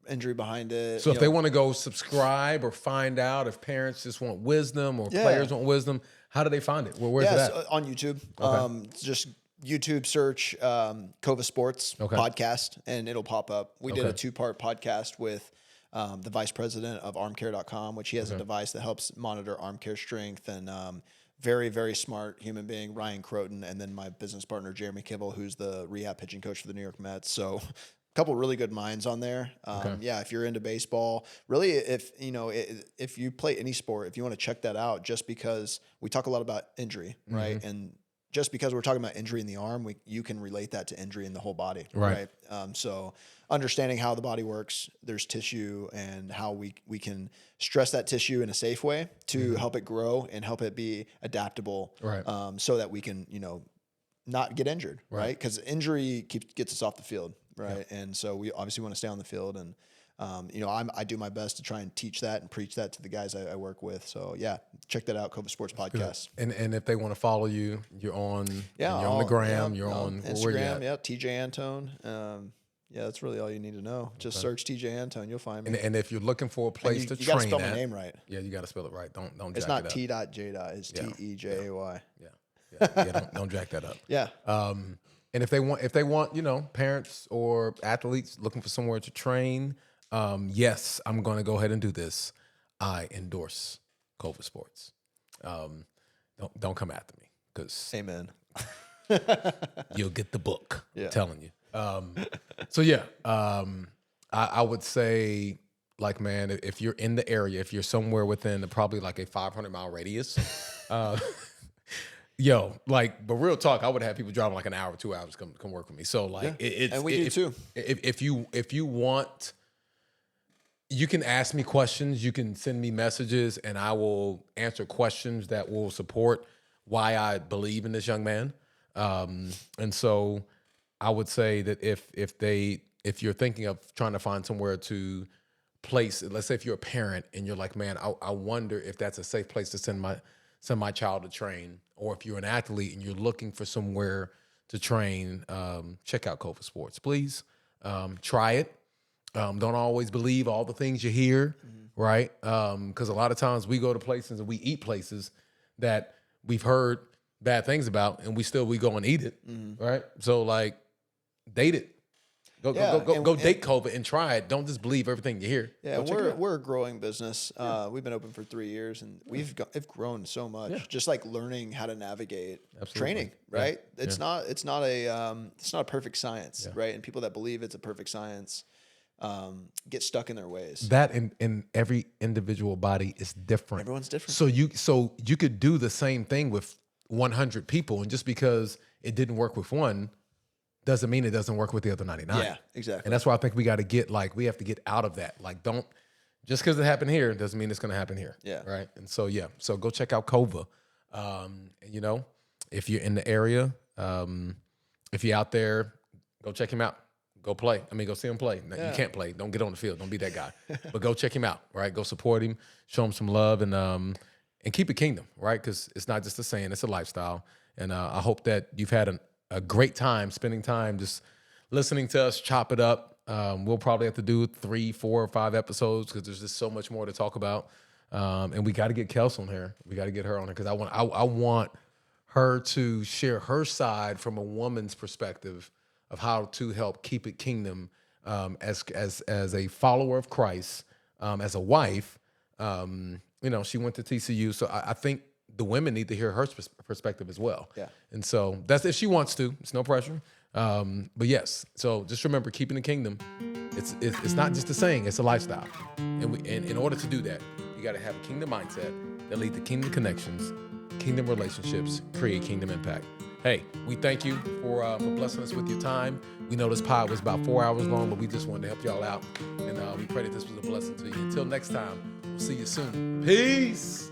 injury behind it. so if they want to go subscribe or find out if parents just want wisdom or Yeah. players want wisdom, how do they find it? Where's it at? on YouTube. Just YouTube search Kova Sports Okay. podcast, and it'll pop up. We did a Okay. 2-part podcast with the vice president of armcare.com, which he has a device that helps monitor arm care strength, and very, very smart human being, Ryan Croton, and then my business partner, Jeremy Kibble, who's the rehab pitching coach for the New York Mets. So a couple really good minds on there. Yeah, if you're into baseball, really, if you play any sport, if you want to check that out, just because we talk a lot about injury, right? And just because we're talking about injury in the arm, you can relate that to injury in the whole body, Right. So understanding how the body works, there's tissue, and how we can stress that tissue in a safe way to help it grow and help it be adaptable, Right. so that we can, not get injured, right? Because injury gets us off the field, right? And so we obviously want to stay on the field, and I do my best to try and teach that and preach that to the guys I work with. So yeah, check that out, Kova Sports Podcast. And if they want to follow you, you're on you're on the gram, you're on Instagram, where you at? yeah, TJ Antone. Yeah, that's really all you need to know. Just search TJ Antone, you'll find me. And if you're looking for a place you to gotta train spell my at, name right. yeah, you got to spell it right. Don't It's jack not it up. T.J. It's T-E-J-A-Y. Don't jack that up. Yeah. And if they want, parents or athletes looking for somewhere to train, yes, I'm going to go ahead and do this. I endorse Kova Sports. Don't come after me because Amen. you'll get the book. Yeah. I'm telling you. I would say, like, man, if you're in the area, if you're somewhere within probably like a 500-mile radius, but real talk, I would have people driving like an hour, 2 hours to come work with me. So like, And we do too. If you want, you can ask me questions, you can send me messages, and I will answer questions that will support why I believe in this young man. And so I would say that if you're thinking of trying to find somewhere to place, let's say if you're a parent and you're like, man, I wonder if that's a safe place to send my child to train, or if you're an athlete and you're looking for somewhere to train, check out Kova Sports, please. Try it. Don't always believe all the things you hear, right? Because a lot of times we go to places and we eat places that we've heard bad things about, and we go and eat it, right? So like, date it. Go date Kova and try it. Don't just believe everything you hear. Yeah, Go check it out. we're a growing business. We've been open for 3 years, and we've grown so much. Just like learning how to navigate training, right? It's not a perfect science, right? And people that believe it's a perfect science get stuck in their ways. That in every individual body is different. Everyone's different. So you could do the same thing with 100 people, and just because it didn't work with one doesn't mean it doesn't work with the other 99. Yeah, exactly. And that's why I think we have to get out of that. Like, don't, just because it happened here doesn't mean it's going to happen here. Yeah. Right. And so, so go check out Kova. If you're in the area, if you're out there, go check him out. Go play. Go see him play. No, you can't play. Don't get on the field. Don't be that guy. But go check him out. Right. Go support him. Show him some love, and keep it kingdom. Right. Because it's not just a saying; it's a lifestyle. And I hope that you've had a great time spending time just listening to us chop it up. We'll probably have to do 3, 4, or 5 episodes because there's just so much more to talk about. And we got to get Kels on here. We got to get her on here because I want her to share her side from a woman's perspective of how to help keep it kingdom, as a follower of Christ, as a wife. She went to TCU, so I think the women need to hear her perspective as well. Yeah. And so that's if she wants to. It's no pressure. But yes, so just remember, keeping the kingdom. It's not just a saying; it's a lifestyle. And in order to do that, you got to have a kingdom mindset that lead to kingdom connections, kingdom relationships, create kingdom impact. Hey, we thank you for blessing us with your time. We know this pod was about 4 hours long, but we just wanted to help y'all out, and we pray that this was a blessing to you. Until next time, we'll see you soon. Peace.